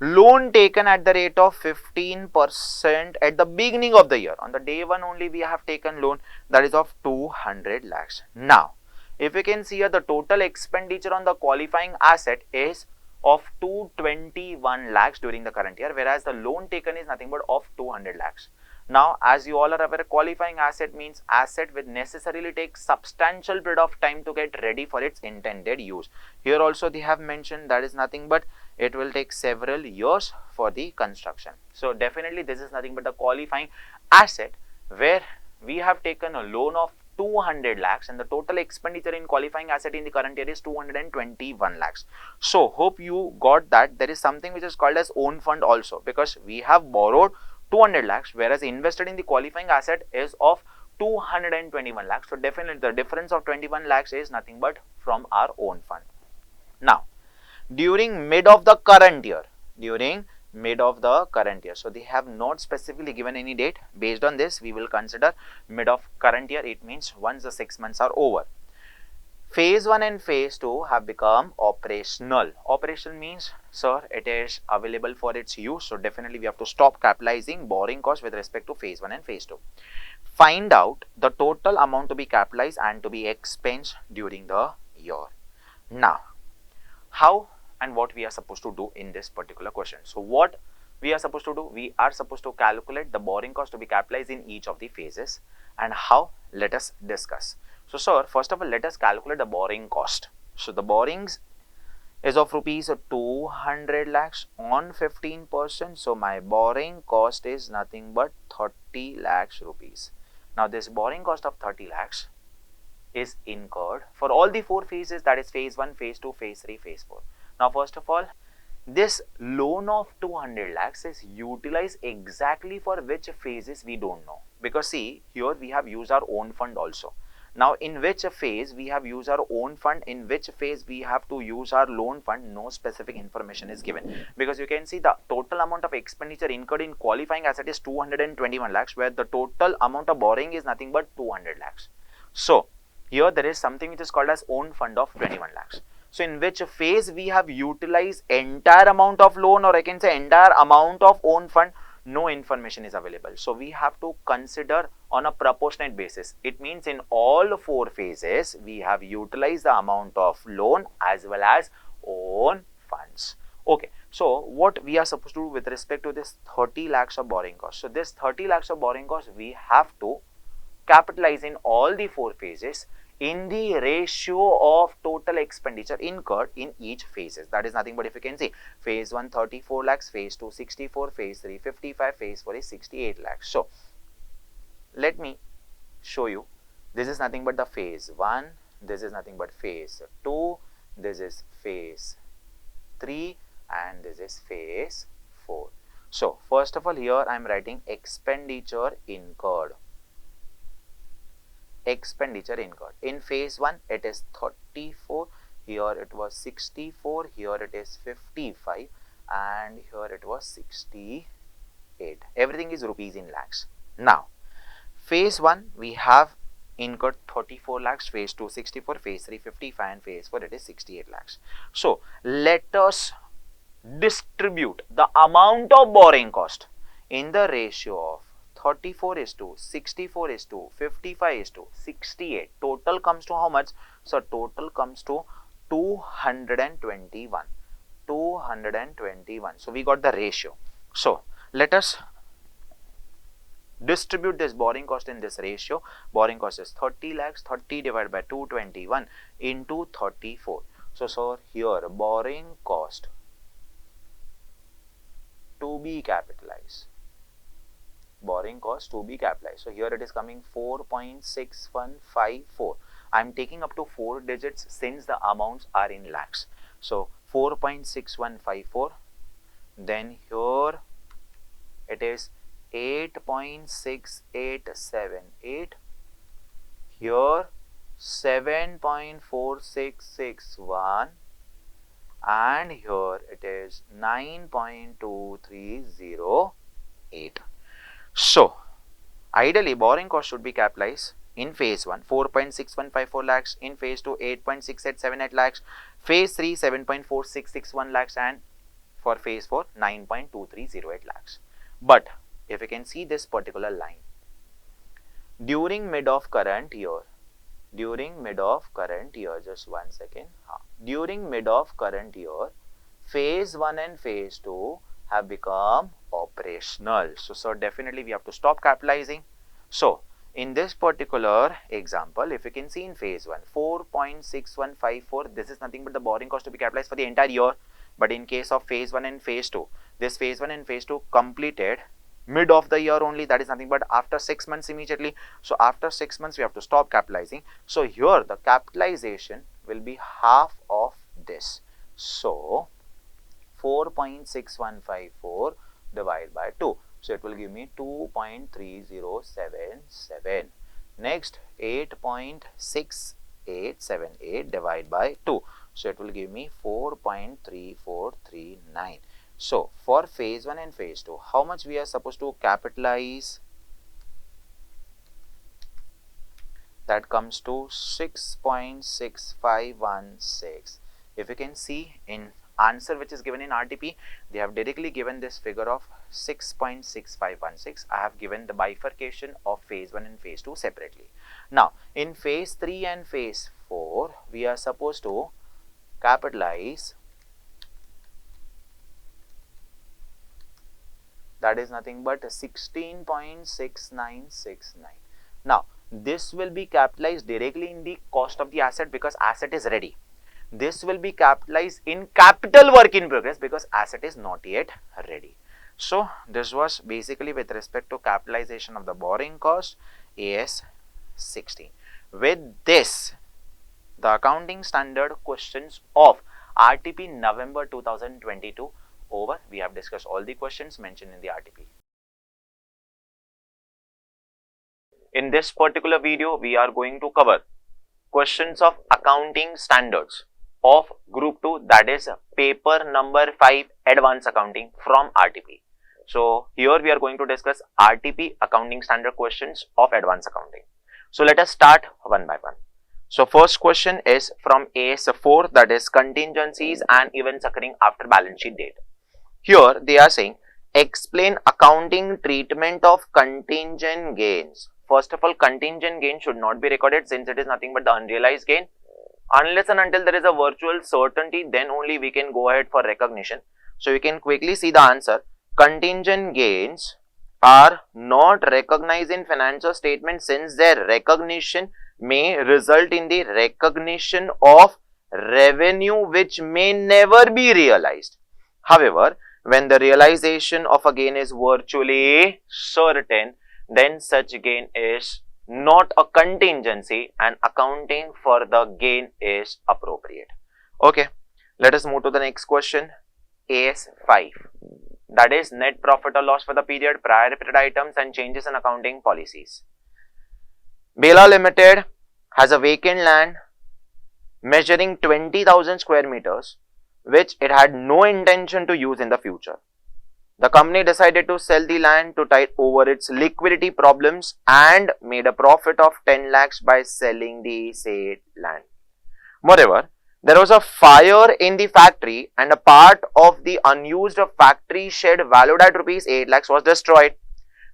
Loan taken at the rate of 15% at the beginning of the year. On the day 1 only we have taken loan, that is of 200 lakhs. Now, if you can see here, the total expenditure on the qualifying asset is of 221 lakhs during the current year, whereas the loan taken is nothing but of 200 lakhs. Now, as you all are aware, qualifying asset means asset which necessarily takes substantial period of time to get ready for its intended use. Here also they have mentioned that is nothing but it will take several years for the construction. So definitely this is nothing but a qualifying asset where we have taken a loan of 200 lakhs and the total expenditure in qualifying asset in the current year is 221 lakhs. So hope you got that there is something which is called as own fund also, because we have borrowed 200 lakhs whereas invested in the qualifying asset is of 221 lakhs. So definitely the difference of 21 lakhs is nothing but from our own fund. Now, during mid of the current year, so they have not specifically given any date. Based on this, we will consider mid of current year. It means once the 6 months are over. Phase 1 and phase 2 have become operational. Operational means, sir, it is available for its use. So definitely we have to stop capitalizing borrowing costs with respect to phase 1 and phase 2. Find out the total amount to be capitalized and to be expensed during the year. Now, how and what we are supposed to do in this particular question. So what we are supposed to do? We are supposed to calculate the borrowing cost to be capitalized in each of the phases. And how? Let us discuss. So sir, first of all, let us calculate the borrowing cost. So the borrowings is of rupees 200 lakhs on 15%. So my borrowing cost is nothing but 30 lakhs rupees. Now this borrowing cost of 30 lakhs is incurred for all the 4 phases, that is phase 1, phase 2, phase 3, phase 4. Now first of all, this loan of 200 lakhs is utilized exactly for which phases we don't know, because see here we have used our own fund also. Now in which phase we have used our own fund, in which phase we have to use our loan fund, no specific information is given, because you can see the total amount of expenditure incurred in qualifying asset is 221 lakhs where the total amount of borrowing is nothing but 200 lakhs. So here there is something which is called as own fund of 21 lakhs. So in which phase we have utilized entire amount of loan, or I can say entire amount of own fund, no information is available. So we have to consider on a proportionate basis. It means in all 4 phases we have utilized the amount of loan as well as own funds. Okay, so what we are supposed to do with respect to this 30 lakhs of borrowing cost? So this 30 lakhs of borrowing cost we have to capitalize in all the 4 phases in the ratio of total expenditure incurred in each phases. That is nothing but, if you can see, phase 1 34 lakhs, phase 2 64, phase 3 55, phase 4 is 68 lakhs. So let me show you. This is nothing but the phase 1, this is nothing but phase 2, this is phase 3 and this is phase 4. So first of all, here I am writing expenditure incurred. Expenditure incurred. In phase 1 it is 34, here it was 64, here it is 55 and here it was 68. Everything is rupees in lakhs. Now phase 1 we have incurred 34 lakhs, phase 2 64, phase 3 55, and phase 4 it is 68 lakhs. So let us distribute the amount of borrowing cost in the ratio of 34 is to 64 is to 55 is to 68. Total comes to how much? So total comes to 221. 221. So we got the ratio. So let us distribute this borrowing cost in this ratio. Borrowing cost is 30 lakhs. 30 divided by 221 into 34. So here borrowing cost to be capitalized. Borrowing cost to be capitalized. So here it is coming 4.6154. I am taking up to 4 digits since the amounts are in lakhs. So 4.6154. Then here it is 8.6878. Here 7.4661. And here it is 9.2308. So ideally borrowing cost should be capitalized in phase 1 4.6154 lakhs, in phase 2 8.6878 lakhs, phase 3 7.4661 lakhs, and for phase 4 9.2308 lakhs. But if you can see this particular line, during mid of current year, during mid of current year, just one second, during mid of current year, phase 1 and phase 2 have become operational. So definitely we have to stop capitalizing. So in this particular example, if you can see in phase 1 4.6154, this is nothing but the borrowing cost to be capitalized for the entire year. But in case of phase 1 and phase 2, this phase 1 and phase 2 completed mid of the year only, that is nothing but after 6 months immediately. So after 6 months we have to stop capitalizing. So here the capitalization will be half of this. So 4.6154 divided by 2. So it will give me 2.3077. Next 8.6878 divided by 2. So it will give me 4.3439. So for phase 1 and phase 2, how much we are supposed to capitalize? That comes to 6.6516. If you can see in answer which is given in RTP, they have directly given this figure of 6.6516. I have given the bifurcation of phase 1 and phase 2 separately. Now in phase 3 and phase 4, we are supposed to capitalize, that is nothing but 16.6969. Now this will be capitalized directly in the cost of the asset because asset is ready. This will be capitalized in capital work in progress because asset is not yet ready. So this was basically with respect to capitalization of the borrowing cost, AS 16. With this, the accounting standard questions of RTP November 2022 over. We have discussed all the questions mentioned in the RTP. In this particular video, we are going to cover questions of accounting standards of group 2, that is paper number 5, advanced accounting from RTP. So here we are going to discuss RTP accounting standard questions of advanced accounting. So let us start one by one. So first question is from AS4, that is contingencies and events occurring after balance sheet date. Here they are saying explain accounting treatment of contingent gains. First of all, contingent gain should not be recorded since it is nothing but the unrealized gain. Unless and until there is a virtual certainty, then only we can go ahead for recognition. So you can quickly see the answer. Contingent gains are not recognized in financial statement since their recognition may result in the recognition of revenue which may never be realized. However, when the realization of a gain is virtually certain, then such gain is not a contingency and accounting for the gain is appropriate. Okay, let us move to the next question. AS5, that is net profit or loss for the period, prior repeated items and changes in accounting policies. Bela Limited has a vacant land measuring 20,000 square meters which it had no intention to use in the future. The company decided to sell the land to tide over its liquidity problems and made a profit of 10 lakhs by selling the said land. Moreover, there was a fire in the factory and a part of the unused factory shed valued at rupees 8 lakhs was destroyed.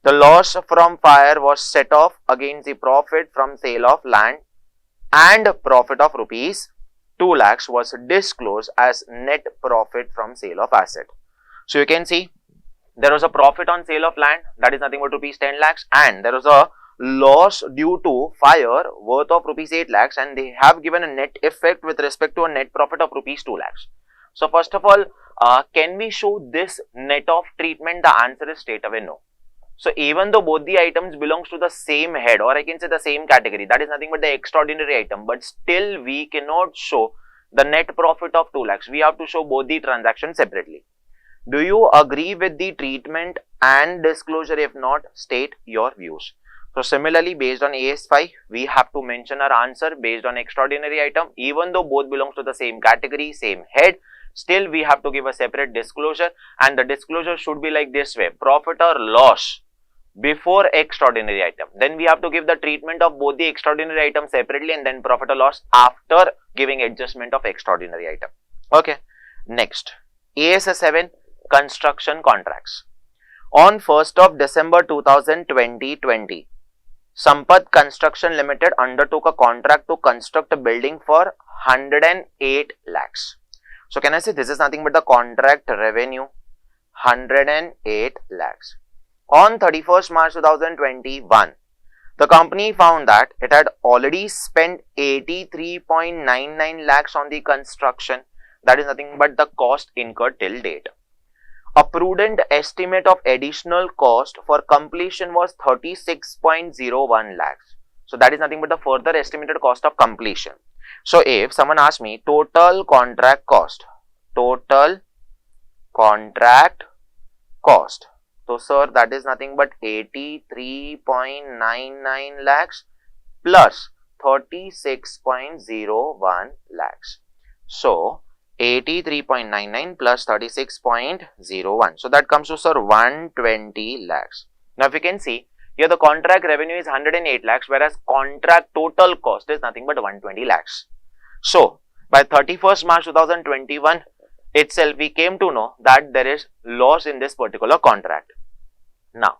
The loss from fire was set off against the profit from sale of land, and profit of rupees 2 lakhs was disclosed as net profit from sale of asset. So you can see there was a profit on sale of land, that is nothing but rupees 10 lakhs, and there was a loss due to fire worth of rupees 8 lakhs, and they have given a net effect with respect to a net profit of rupees 2 lakhs. So first of all, can we show this net of treatment? The answer is straight away no. So even though both the items belongs to the same head, or I can say the same category, that is nothing but the extraordinary item, but still we cannot show the net profit of 2 lakhs. We have to show both the transactions separately. Do you agree with the treatment and disclosure? If not, state your views. So similarly, based on AS5, we have to mention our answer based on extraordinary item. Even though both belongs to the same category, same head, still we have to give a separate disclosure, and the disclosure should be like this way: profit or loss before extraordinary item. Then we have to give the treatment of both the extraordinary items separately, and then profit or loss after giving adjustment of extraordinary item. Okay. Next, AS7, construction contracts. On 1st of December 2020, Sampath Construction Limited undertook a contract to construct a building for 108 lakhs. So can I say this is nothing but the contract revenue, 108 lakhs. On 31st March 2021, the company found that it had already spent 83.99 lakhs on the construction. That is nothing but the cost incurred till date. A prudent estimate of additional cost for completion was 36.01 lakhs. So that is nothing but the further estimated cost of completion. So if someone asks me total contract cost, so sir, that is nothing but 83.99 lakhs plus 36.01 lakhs. So 83.99 plus 36.01. So that comes to, sir, 120 lakhs. Now if you can see here, the contract revenue is 108 lakhs, whereas contract total cost is nothing but 120 lakhs. So by 31st March 2021 itself, we came to know that there is loss in this particular contract. Now,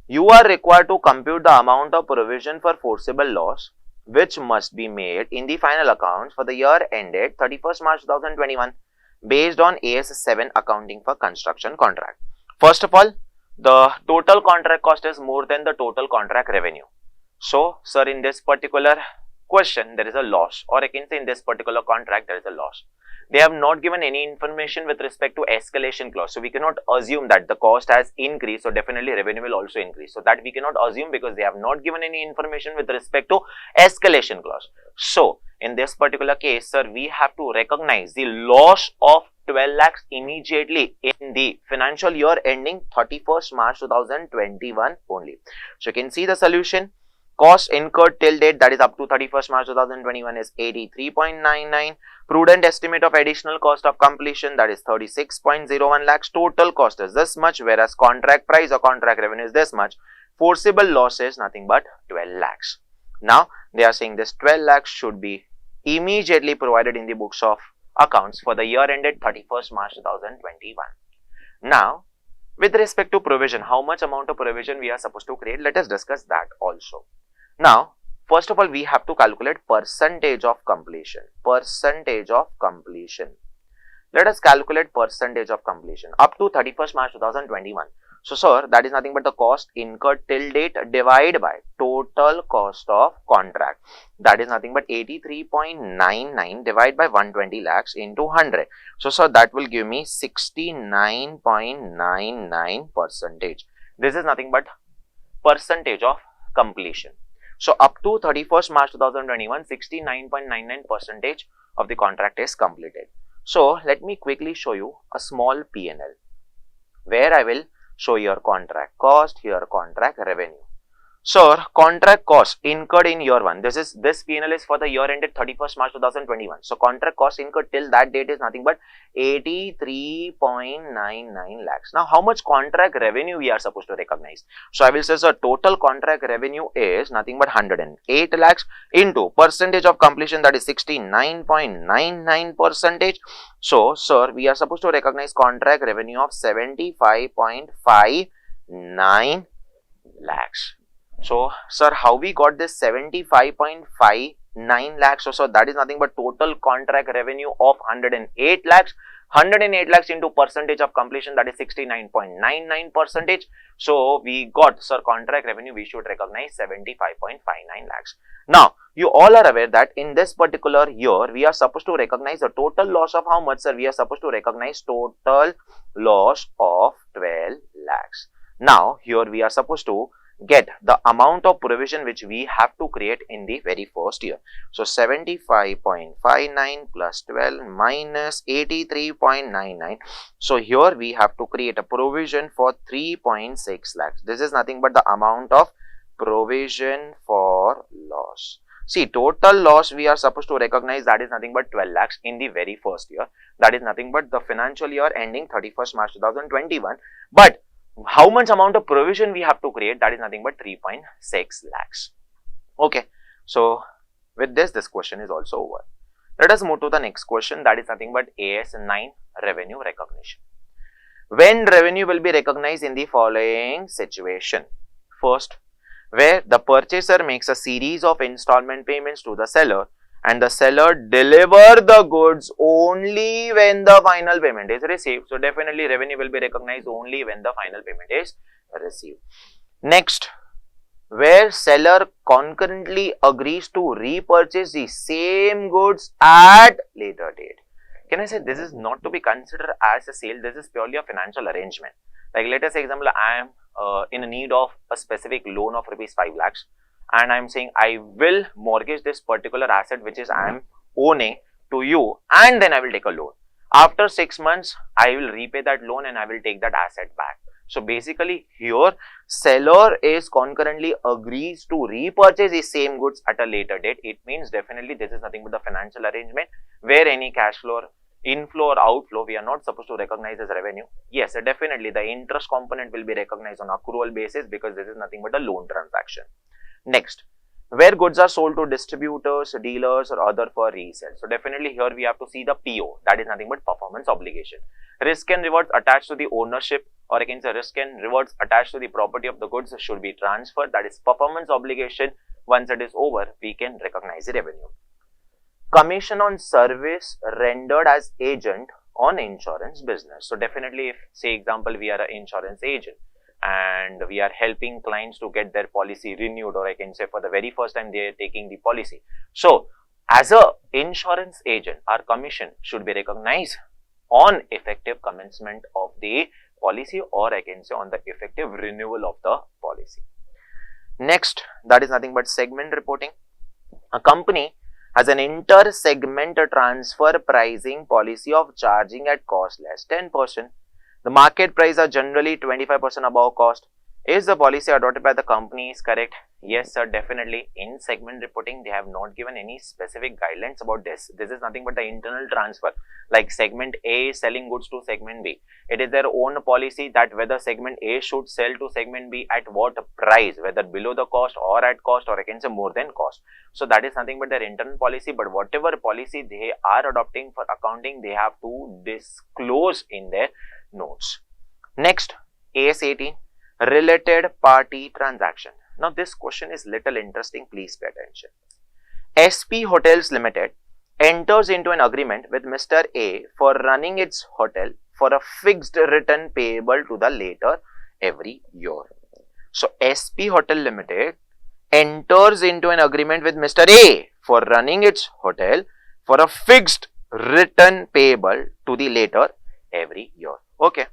you are required to compute the amount of provision for forcible loss which must be made in the final accounts for the year ended 31st March 2021 based on AS7 accounting for construction contract. First of all, the total contract cost is more than the total contract revenue. So, sir, in this particular question, there is a loss, or I can say in this particular contract, there is a loss. They have not given any information with respect to escalation clause. So we cannot assume that the cost has increased, so definitely revenue will also increase. So that we cannot assume because they have not given any information with respect to escalation clause. So in this particular case, sir, we have to recognize the loss of 12 lakhs immediately in the financial year ending 31st March 2021 only. So you can see the solution. Cost incurred till date, that is up to 31st March 2021, is 83.99. Prudent estimate of additional cost of completion, that is 36.01 lakhs. Total cost is this much, whereas contract price or contract revenue is this much. Forcible loss is nothing but 12 lakhs. Now, they are saying this 12 lakhs should be immediately provided in the books of accounts for the year ended 31st March 2021. Now, with respect to provision, how much amount of provision we are supposed to create, let us discuss that also. Now, first of all, we have to calculate percentage of completion. Percentage of completion. Let us calculate percentage of completion up to 31st March 2021. So, sir, that is nothing but the cost incurred till date divided by total cost of contract. That is nothing but 83.99 divided by 120 lakhs into 100. So, sir, that will give me 69.99 percentage. This is nothing but percentage of completion. So, up to 31st March 2021, 69.99 percentage of the contract is completed. So, let me quickly show you a small P&L where I will show your contract cost, here contract revenue. Sir, contract cost incurred in year 1. This P&L is for the year ended 31st March 2021. So contract cost incurred till that date is nothing but 83.99 lakhs. Now, how much contract revenue we are supposed to recognize? So I will say, sir, total contract revenue is nothing but 108 lakhs into percentage of completion, that is 69.99 percentage. So, sir, we are supposed to recognize contract revenue of 75.59 lakhs. So, sir, how we got this 75.59 lakhs? So, that is nothing but total contract revenue of 108 lakhs. 108 lakhs into percentage of completion, that is 69.99 percentage. So, we got, sir, contract revenue, we should recognize 75.59 lakhs. Now, you all are aware that in this particular year, we are supposed to recognize a total loss of how much, sir? We are supposed to recognize total loss of 12 lakhs. Now, here we are supposed to get the amount of provision which we have to create in the very first year. So 75.59 plus 12 minus 83.99. So here we have to create a provision for 3.6 lakhs. This is nothing but the amount of provision for loss. See, total loss we are supposed to recognize, that is nothing but 12 lakhs in the very first year. That is nothing but the financial year ending 31st March 2021. But how much amount of provision we have to create? That is nothing but 3.6 lakhs. Okay. So, with this question is also over. Let us move to the next question. That is nothing but AS9, revenue recognition. When revenue will be recognized in the following situation? First, where the purchaser makes a series of installment payments to the seller and the seller deliver the goods only when the final payment is received. So, definitely revenue will be recognized only when the final payment is received. Next, where seller concurrently agrees to repurchase the same goods at later date. Can I say this is not to be considered as a sale? This is purely a financial arrangement. Like, let us say example, I am in a need of a specific loan of rupees 5 lakhs. And I am saying I will mortgage this particular asset which is I am owning to you, and then I will take a loan. After 6 months, I will repay that loan and I will take that asset back. So basically here, seller is concurrently agrees to repurchase the same goods at a later date. It means definitely this is nothing but the financial arrangement where any cash flow, inflow or outflow, we are not supposed to recognize as revenue. Yes, definitely the interest component will be recognized on accrual basis because this is nothing but a loan transaction. Next, where goods are sold to distributors, dealers or other for resale. So definitely here we have to see the PO, that is nothing but performance obligation. Risk and rewards attached to the ownership, or against the risk and rewards attached to the property of the goods should be transferred, that is performance obligation. Once it is over, we can recognize the revenue. Commission on service rendered as agent on insurance business. So definitely if say example we are an insurance agent and we are helping clients to get their policy renewed, or I can say for the very first time they are taking the policy. So as a insurance agent, our commission should be recognized on effective commencement of the policy, or I can say on the effective renewal of the policy. Next, that is nothing but segment reporting. A company has an inter-segment transfer pricing policy of charging at cost less 10%. The market price are generally 25% above cost. Is the policy adopted by the company is correct? Yes, sir, definitely. In segment reporting, they have not given any specific guidelines about this. This is nothing but the internal transfer. Like segment A is selling goods to segment B. It is their own policy that whether segment A should sell to segment B at what price, whether below the cost or at cost, or I can say more than cost. So that is nothing but their internal policy. But whatever policy they are adopting for accounting, they have to disclose in their notes. Next, AS18. Related party transaction. Now this question is little interesting, please pay attention. SP Hotels Limited enters into an agreement with Mr. A for running its hotel for a fixed return payable to the later every year. So SP Hotel Limited enters into an agreement with Mr. A for running its hotel for a fixed return payable to the later every year. Okay.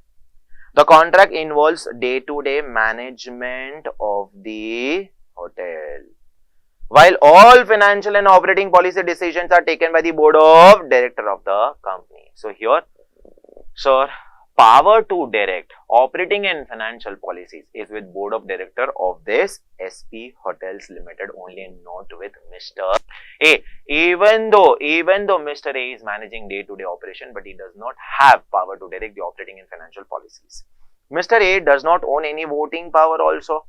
The contract involves day-to-day management of the hotel, while all financial and operating policy decisions are taken by the board of directors of the company. So here, sir, power to direct operating and financial policies is with board of director of this SP Hotels Limited only, and not with Mr. A. Even though Mr. A is managing day-to-day operation, but he does not have power to direct the operating and financial policies. Mr. A does not own any voting power also.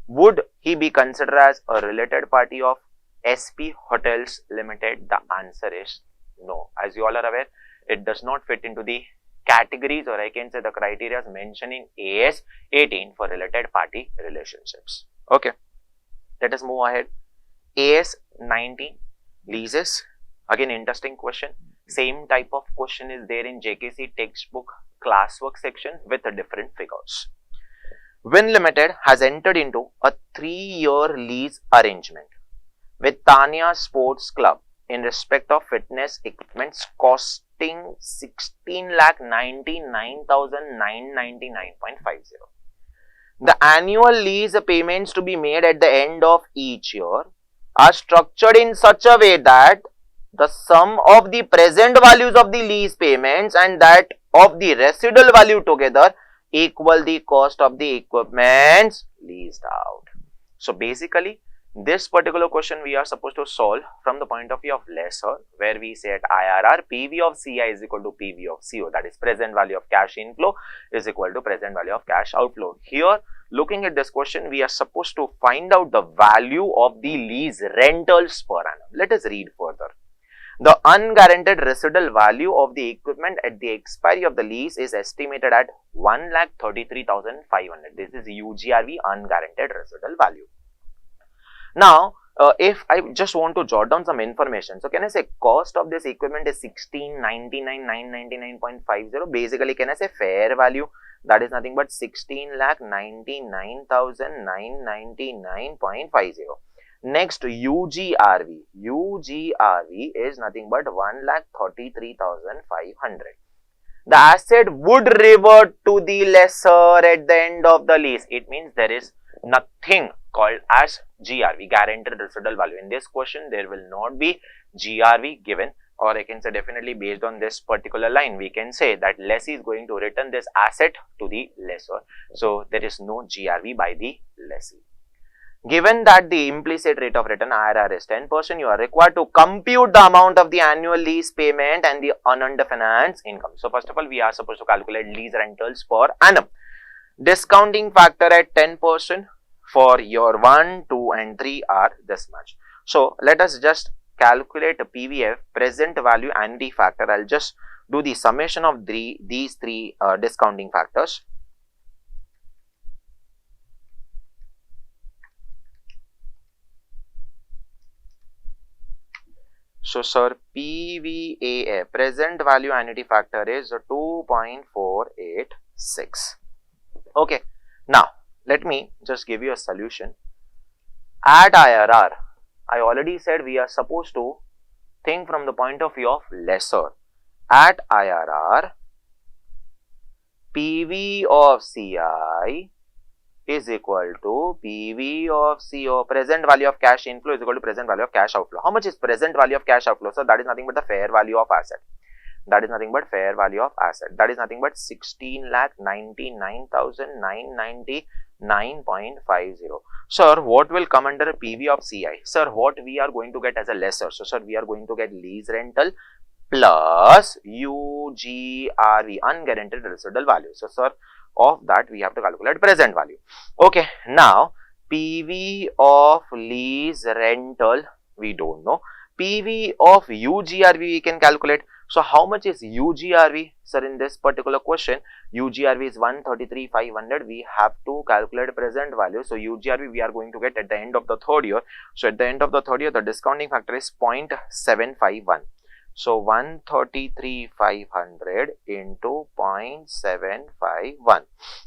Would he be considered as a related party of SP Hotels Limited? The answer is no. As you all are aware, it does not fit into the categories, or I can say the criteria mentioned in AS 18 for related party relationships. Okay, let us move ahead. AS 19, leases. Again, interesting question. Same type of question is there in JKC textbook classwork section with different figures. Win Limited has entered into a 3-year lease arrangement with Tanya Sports Club in respect of fitness equipments costing 16,99,999.50. The annual lease payments to be made at the end of each year are structured in such a way that the sum of the present values of the lease payments and that of the residual value together equal the cost of the equipments leased out. So basically, this particular question we are supposed to solve from the point of view of lessor, where we say at IRR, PV of CI is equal to PV of CO, that is present value of cash inflow is equal to present value of cash outflow. Here, looking at this question, we are supposed to find out the value of the lease rentals per annum. Let us read further. The unguaranteed residual value of the equipment at the expiry of the lease is estimated at 1,33,500. This is UGRV, unguaranteed residual value. Now, if I just want to jot down some information, so can I say cost of this equipment is 16,99,999.50. Basically, can I say fair value? That is nothing but 16,99,999.50. Next, UGRV. UGRV is nothing but 1,33,500. The asset would revert to the lessor at the end of the lease. It means there is nothing called as GRV, guaranteed residual value. In this question, there will not be GRV given, or I can say definitely based on this particular line, we can say that lessee is going to return this asset to the lessor. So there is no GRV by the lessee. Given that the implicit rate of return IRR is 10%, you are required to compute the amount of the annual lease payment and the unearned finance income. So first of all, we are supposed to calculate lease rentals per annum. Discounting factor at 10% for year 1, 2 and 3 are this much. So let us just calculate a PVF, present value annuity factor. I'll just do the summation of these three discounting factors. So, sir, PVAF, present value annuity factor is 2.486. Okay, now let me just give you a solution. At IRR, I already said we are supposed to think from the point of view of lessor. At IRR, PV of CI is equal to PV of CO, present value of cash inflow is equal to present value of cash outflow. How much is present value of cash outflow? So that is nothing but the fair value of asset. That is nothing but fair value of asset. That is nothing but 16,99,999.50. Sir, what will come under PV of CI? Sir, what we are going to get as a lessor? So, sir, we are going to get lease rental plus UGRV, unguaranteed residual value. So, sir, of that we have to calculate present value. Okay, now PV of lease rental we don't know. PV of UGRV we can calculate. So how much is UGRV? Sir, in this particular question, UGRV is 133,500. We have to calculate present value. So UGRV we are going to get at the end of the third year. So at the end of the third year, the discounting factor is 0.751. So 133,500 into 0.751.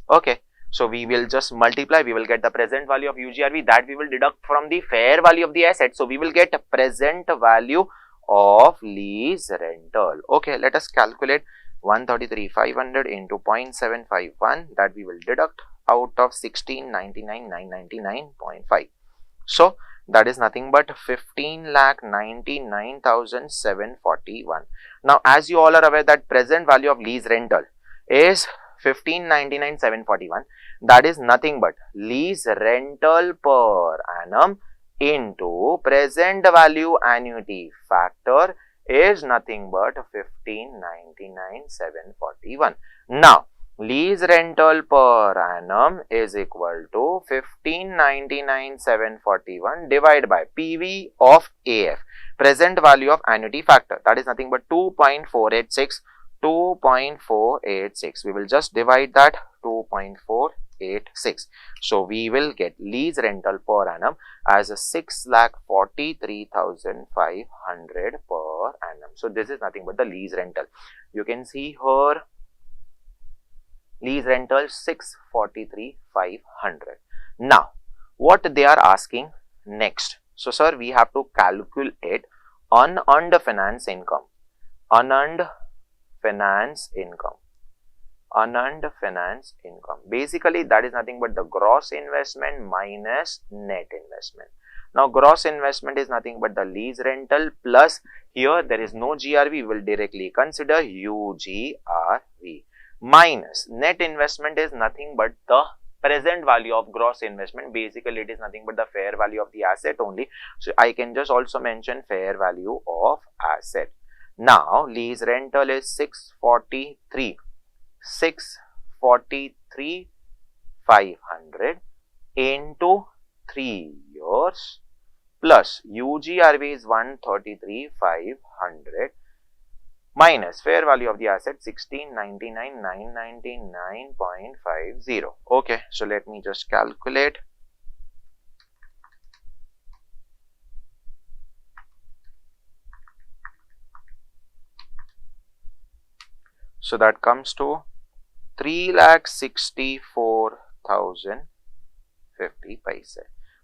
Okay. So we will just multiply. We will get the present value of UGRV that we will deduct from the fair value of the asset. So we will get present value of lease rental. Okay. Let us calculate 133,500 into 0.751 that we will deduct out of 16,99,999.5. So that is nothing but 15,99,741. Now, as you all are aware that present value of lease rental is 1599,741. That is nothing but lease rental per annum into present value annuity factor is nothing but 1599,741. Now, lease rental per annum is equal to 1599,741 divided by PV of AF, present value of annuity factor, that is nothing but 2.486. 2.486. We will just divide that 2.486. So we will get lease rental per annum as a 6,43,500 per annum. So this is nothing but the lease rental. You can see here lease rental 643,500. Now what they are asking next. So sir, we have to calculate unearned finance income. Unearned finance income. Basically that is nothing but the gross investment minus net investment. Now gross investment is nothing but the lease rental plus, here there is no GRV, we will directly consider UGRV, minus net investment is nothing but the present value of gross investment. Basically it is nothing but the fair value of the asset only. So I can just also mention fair value of asset. Now lease rental is 643,500 into 3 years plus UGRV is 133,500 minus fair value of the asset 1699,999.50. Okay, so let me just calculate. So that comes to 3,64,050.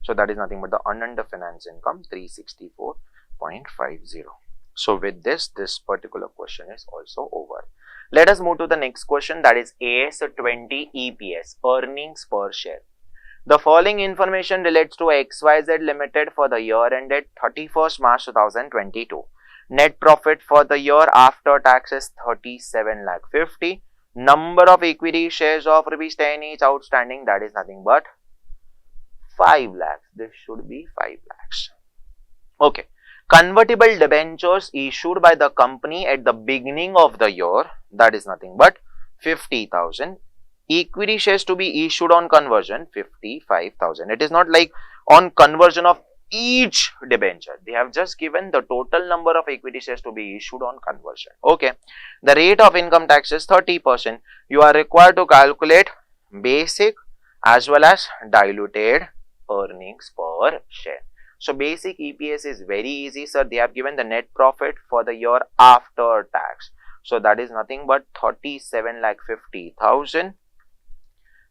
So that is nothing but the unearned finance income 364.50. So with this particular question is also over. Let us move to the next question, that is AS20 EPS, earnings per share. The following information relates to XYZ Limited for the year ended 31st March 2022. Net profit for the year after tax is 37,50,000. Number of equity shares of rupees 10 each outstanding, that is nothing but 5 lakhs. This should be 5 lakhs. Okay. Convertible debentures issued by the company at the beginning of the year, that is nothing but 50,000. Equity shares to be issued on conversion 55,000. It is not like on conversion of each debenture. They have just given the total number of equity shares to be issued on conversion. Okay. The rate of income tax is 30%. You are required to calculate basic as well as diluted earnings per share. So basic EPS is very easy, sir. They have given the net profit for the year after tax. So that is nothing but 37,50,000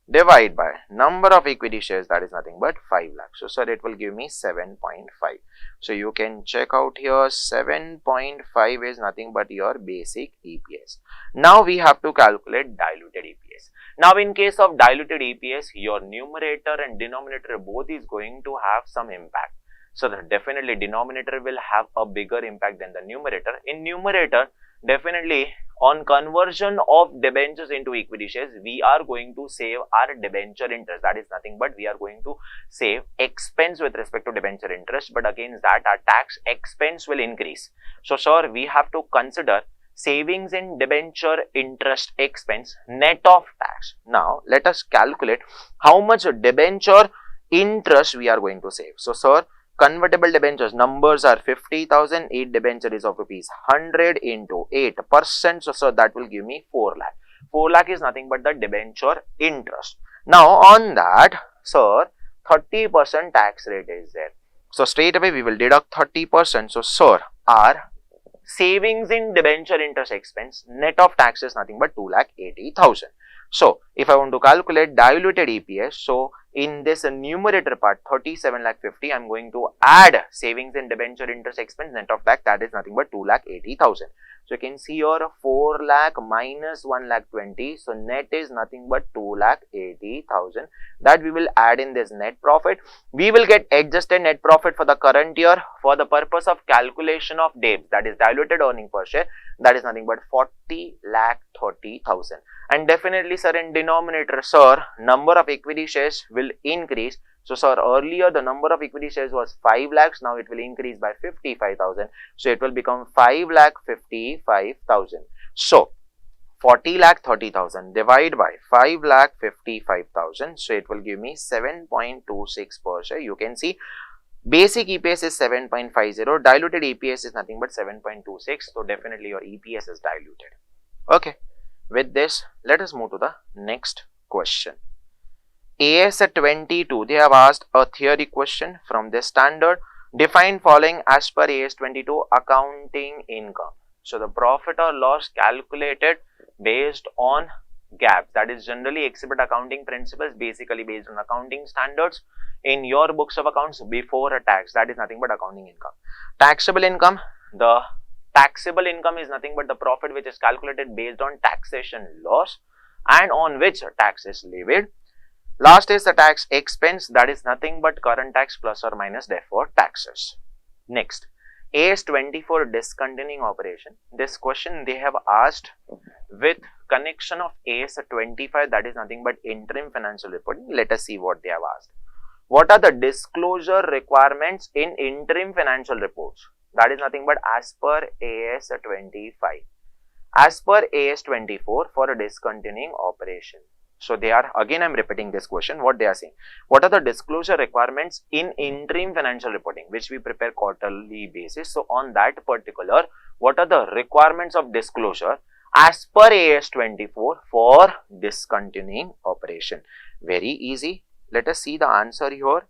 divided by number of equity shares, that is nothing but 5 lakhs. So sir, it will give me 7.5. So you can check out here, 7.5 is nothing but your basic EPS. Now we have to calculate diluted EPS. Now in case of diluted EPS, your numerator and denominator both is going to have some impact. So definitely denominator will have a bigger impact than the numerator. In numerator, definitely on conversion of debentures into equity shares, we are going to save our debenture interest. That is nothing but we are going to save expense with respect to debenture interest. But against that, our tax expense will increase. So sir, we have to consider savings in debenture interest expense net of tax. Now let us calculate how much debenture interest we are going to save. So sir, convertible debentures numbers are 50,000, 8 debenture is of rupees 100 into 8%. So that will give me 4 lakh. 4 lakh is nothing but the debenture interest. Now on that, sir, 30% tax rate is there. So straight away we will deduct 30%. So sir, our savings in debenture interest expense net of tax is nothing but 2,80,000. So if I want to calculate diluted EPS, so in this numerator part 37,50,000, I am going to add savings in debenture interest expense net of tax, that is nothing but 2,80,000. So you can see here 4 lakh minus 1 lakh 20. So net is nothing but 2 lakh 80,000 that we will add in this net profit. We will get adjusted net profit for the current year for the purpose of calculation of DEPS, that is diluted earning per share, that is nothing but 40 lakh 30,000. And definitely sir, in denominator sir, number of equity shares will increase. So sir, earlier the number of equity shares was 5 lakhs, now it will increase by 55,000. So it will become 5 lakh 55,000. So 40 lakh 30,000 divided by 5 lakh 55,000. So it will give me 7.26 per share. You can see basic EPS is 7.50, diluted EPS is nothing but 7.26. So definitely your EPS is diluted. Okay. With this, let us move to the next question. AS 22, they have asked a theory question from this standard. Define following as per AS 22 accounting income. So the profit or loss calculated based on GAAP, that is generally accepted accounting principles, basically based on accounting standards in your books of accounts before a tax, that is nothing but accounting income. Taxable income, the taxable income is nothing but the profit which is calculated based on taxation laws and on which tax is levied. Last is the tax expense, that is nothing but current tax plus or minus deferred taxes. Next, AS 24 discontinuing operation. This question they have asked with connection of AS 25, that is nothing but interim financial reporting. Let us see what they have asked. What are the disclosure requirements in interim financial reports? That is nothing but as per AS 25. As per AS 24 for a discontinuing operation. So they are, again I am repeating this question, what they are saying. What are the disclosure requirements in interim financial reporting, which we prepare quarterly basis. So on that particular, what are the requirements of disclosure as per AS 24 for discontinuing operation? Very easy. Let us see the answer here.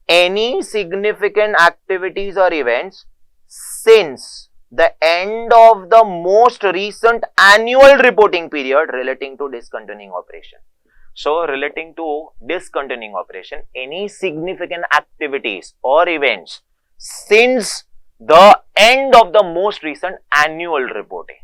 Any significant activities or events since the end of the most recent annual reporting period relating to discontinuing operation. So relating to discontinuing operation, any significant activities or events since the end of the most recent annual reporting.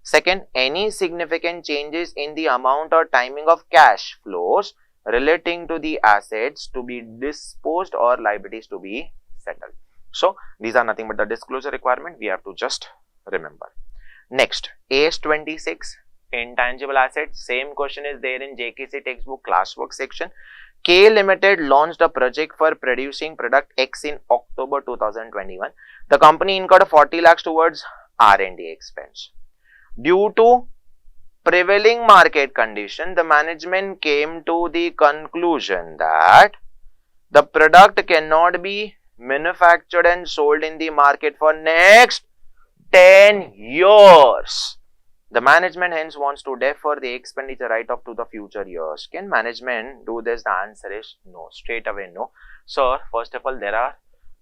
Second, any significant changes in the amount or timing of cash flows relating to the assets to be disposed or liabilities to be settled. So these are nothing but the disclosure requirement, we have to just remember. Next, AS 26, intangible assets. Same question is there in JKC textbook classwork section. K Limited launched a project for producing product X in October 2021. The company incurred 40 lakhs towards R&D expense. Due to prevailing market condition, the management came to the conclusion that the product cannot be manufactured and sold in the market for next 10 years. The management hence wants to defer the expenditure write-off to the future years. Can management do this? The answer is no. Straight away no. Sir, first of all, there are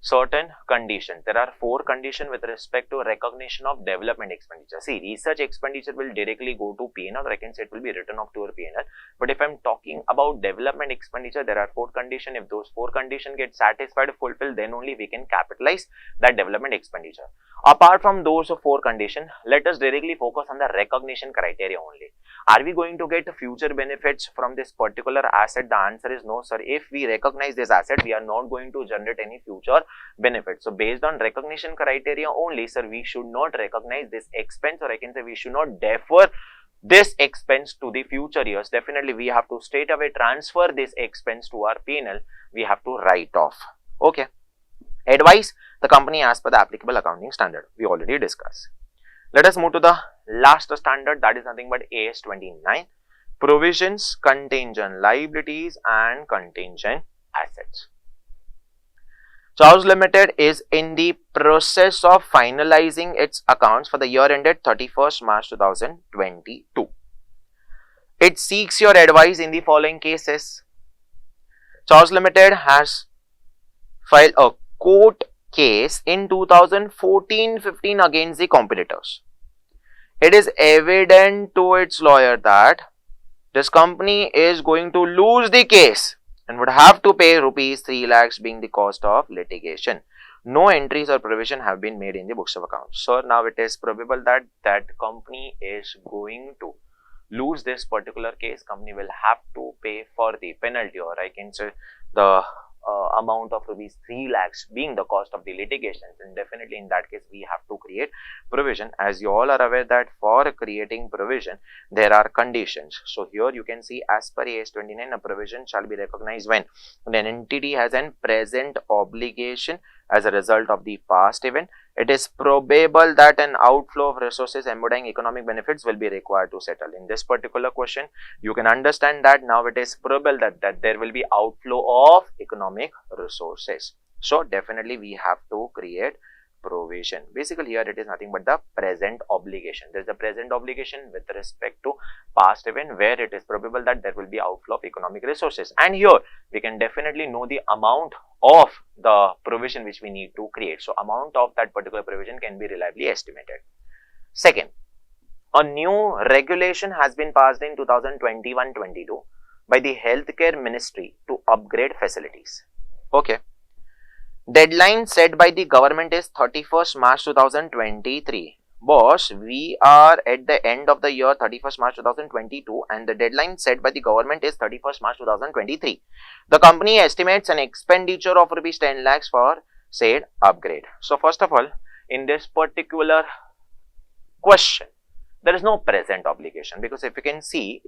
certain conditions. There are 4 conditions with respect to recognition of development expenditure. See, research expenditure will directly go to P&L, or I can say it will be written off to your P&L. But if I'm talking about development expenditure, there are 4 conditions. If those 4 conditions get satisfied, fulfilled, then only we can capitalize that development expenditure. Apart from those 4 conditions, let us directly focus on the recognition criteria only. Are we going to get future benefits from this particular asset? The answer is no, sir. If we recognize this asset, we are not going to generate any future benefits. So based on recognition criteria only, sir, we should not recognize this expense, or I can say we should not defer this expense to the future years. Definitely we have to straight away transfer this expense to our P&L. We have to write off. Okay. Advise the company as per the applicable accounting standard. We already discussed. Let us move to the last standard, that is nothing but AS 29. Provisions, contingent liabilities and contingent assets. Charles Limited is in the process of finalizing its accounts for the year ended 31st March 2022. It seeks your advice in the following cases. Charles Limited has filed a court case in 2014-15 against the competitors. It is evident to its lawyer that this company is going to lose the case and would have to pay rupees 3 lakhs being the cost of litigation. no entries or provision have been made in the books of accounts. So now it is probable that that company is going to lose this particular case. Company will have to pay for the penalty, or I can say the amount of rupees 3 lakhs being the cost of the litigation, and definitely in that case we have to create provision. As you all are aware that for creating provision there are conditions. So here you can see, as per AS 29, a provision shall be recognized when an entity has an present obligation as a result of the past event. It is probable that an outflow of resources embodying economic benefits will be required to settle. In this particular question, you can understand that now it is probable that there will be outflow of economic resources. So definitely we have to create provision. Basically here it is nothing but the present obligation. There is a present obligation with respect to past event where it is probable that there will be outflow of economic resources, and here we can definitely know the amount of the provision which we need to create. So amount of that particular provision can be reliably estimated. Second, a new regulation has been passed in 2021-22 by the Healthcare Ministry to upgrade facilities. Okay. Deadline set by the government is 31st March 2023. Boss, we are at the end of the year 31st March 2022 and the deadline set by the government is 31st March 2023. The company estimates an expenditure of rupees 10 lakhs for said upgrade. So first of all, in this particular question, there is no present obligation, because if you can see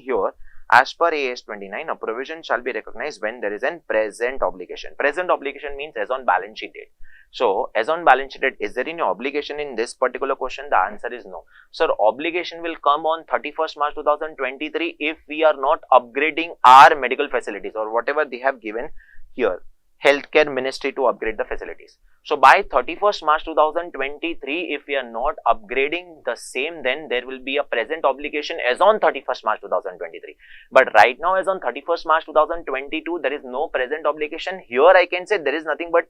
here, as per AS 29, a provision shall be recognized when there is a present obligation. Present obligation means as on balance sheet date. So as on balance sheet date, is there any obligation in this particular question? The answer is no. So obligation will come on 31st March 2023 if we are not upgrading our medical facilities or whatever they have given here, Healthcare Ministry to upgrade the facilities. So by 31st March 2023, if we are not upgrading the same, then there will be a present obligation as on 31st March 2023. But right now, as on 31st March 2022, there is no present obligation. Here I can say there is nothing but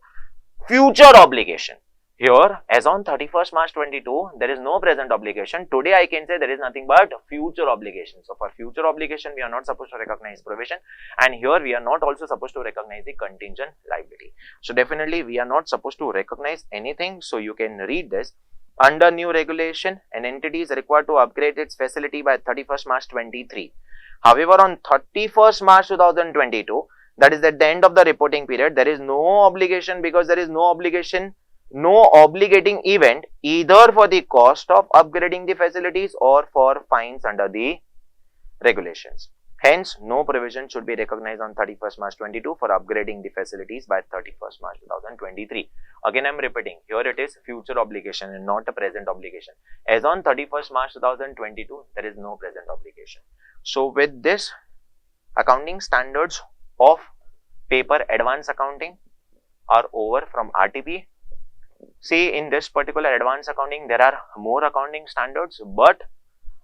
future obligation. Here, as on 31st March 22, there is no present obligation. Today, I can say there is nothing but future obligation. So, for future obligation, we are not supposed to recognize provision. And here, we are not also supposed to recognize the contingent liability. So, definitely, we are not supposed to recognize anything. So, you can read this. Under new regulation, an entity is required to upgrade its facility by 31st March 23. However, on 31st March 2022, that is at the end of the reporting period, there is no obligation, because there is no obligation, no obligating event either for the cost of upgrading the facilities or for fines under the regulations. Hence, no provision should be recognized on 31st March 22 for upgrading the facilities by 31st March 2023. Again, I am repeating, here it is future obligation and not a present obligation. As on 31st March 2022, there is no present obligation. So, with this, accounting standards of paper advance accounting are over from RTP. See, in this particular advanced accounting, there are more accounting standards, but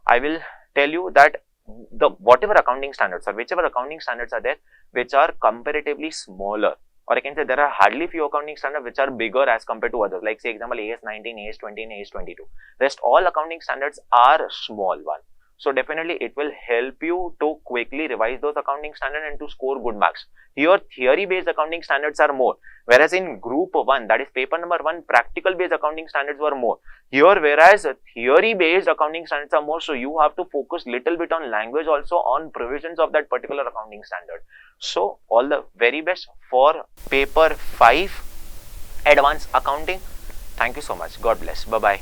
I will tell you that the whatever accounting standards or whichever accounting standards are there, which are comparatively smaller, or I can say there are hardly few accounting standards which are bigger as compared to others, like say example AS 19, AS 20 and AS 22. Rest all accounting standards are small one. So definitely it will help you to quickly revise those accounting standards and to score good marks. Here theory based accounting standards are more, whereas in group 1, that is paper number 1, practical based accounting standards were more. Here whereas theory based accounting standards are more, so you have to focus little bit on language, also on provisions of that particular accounting standard. So all the very best for paper 5 advanced accounting. Thank you so much. God bless. Bye bye.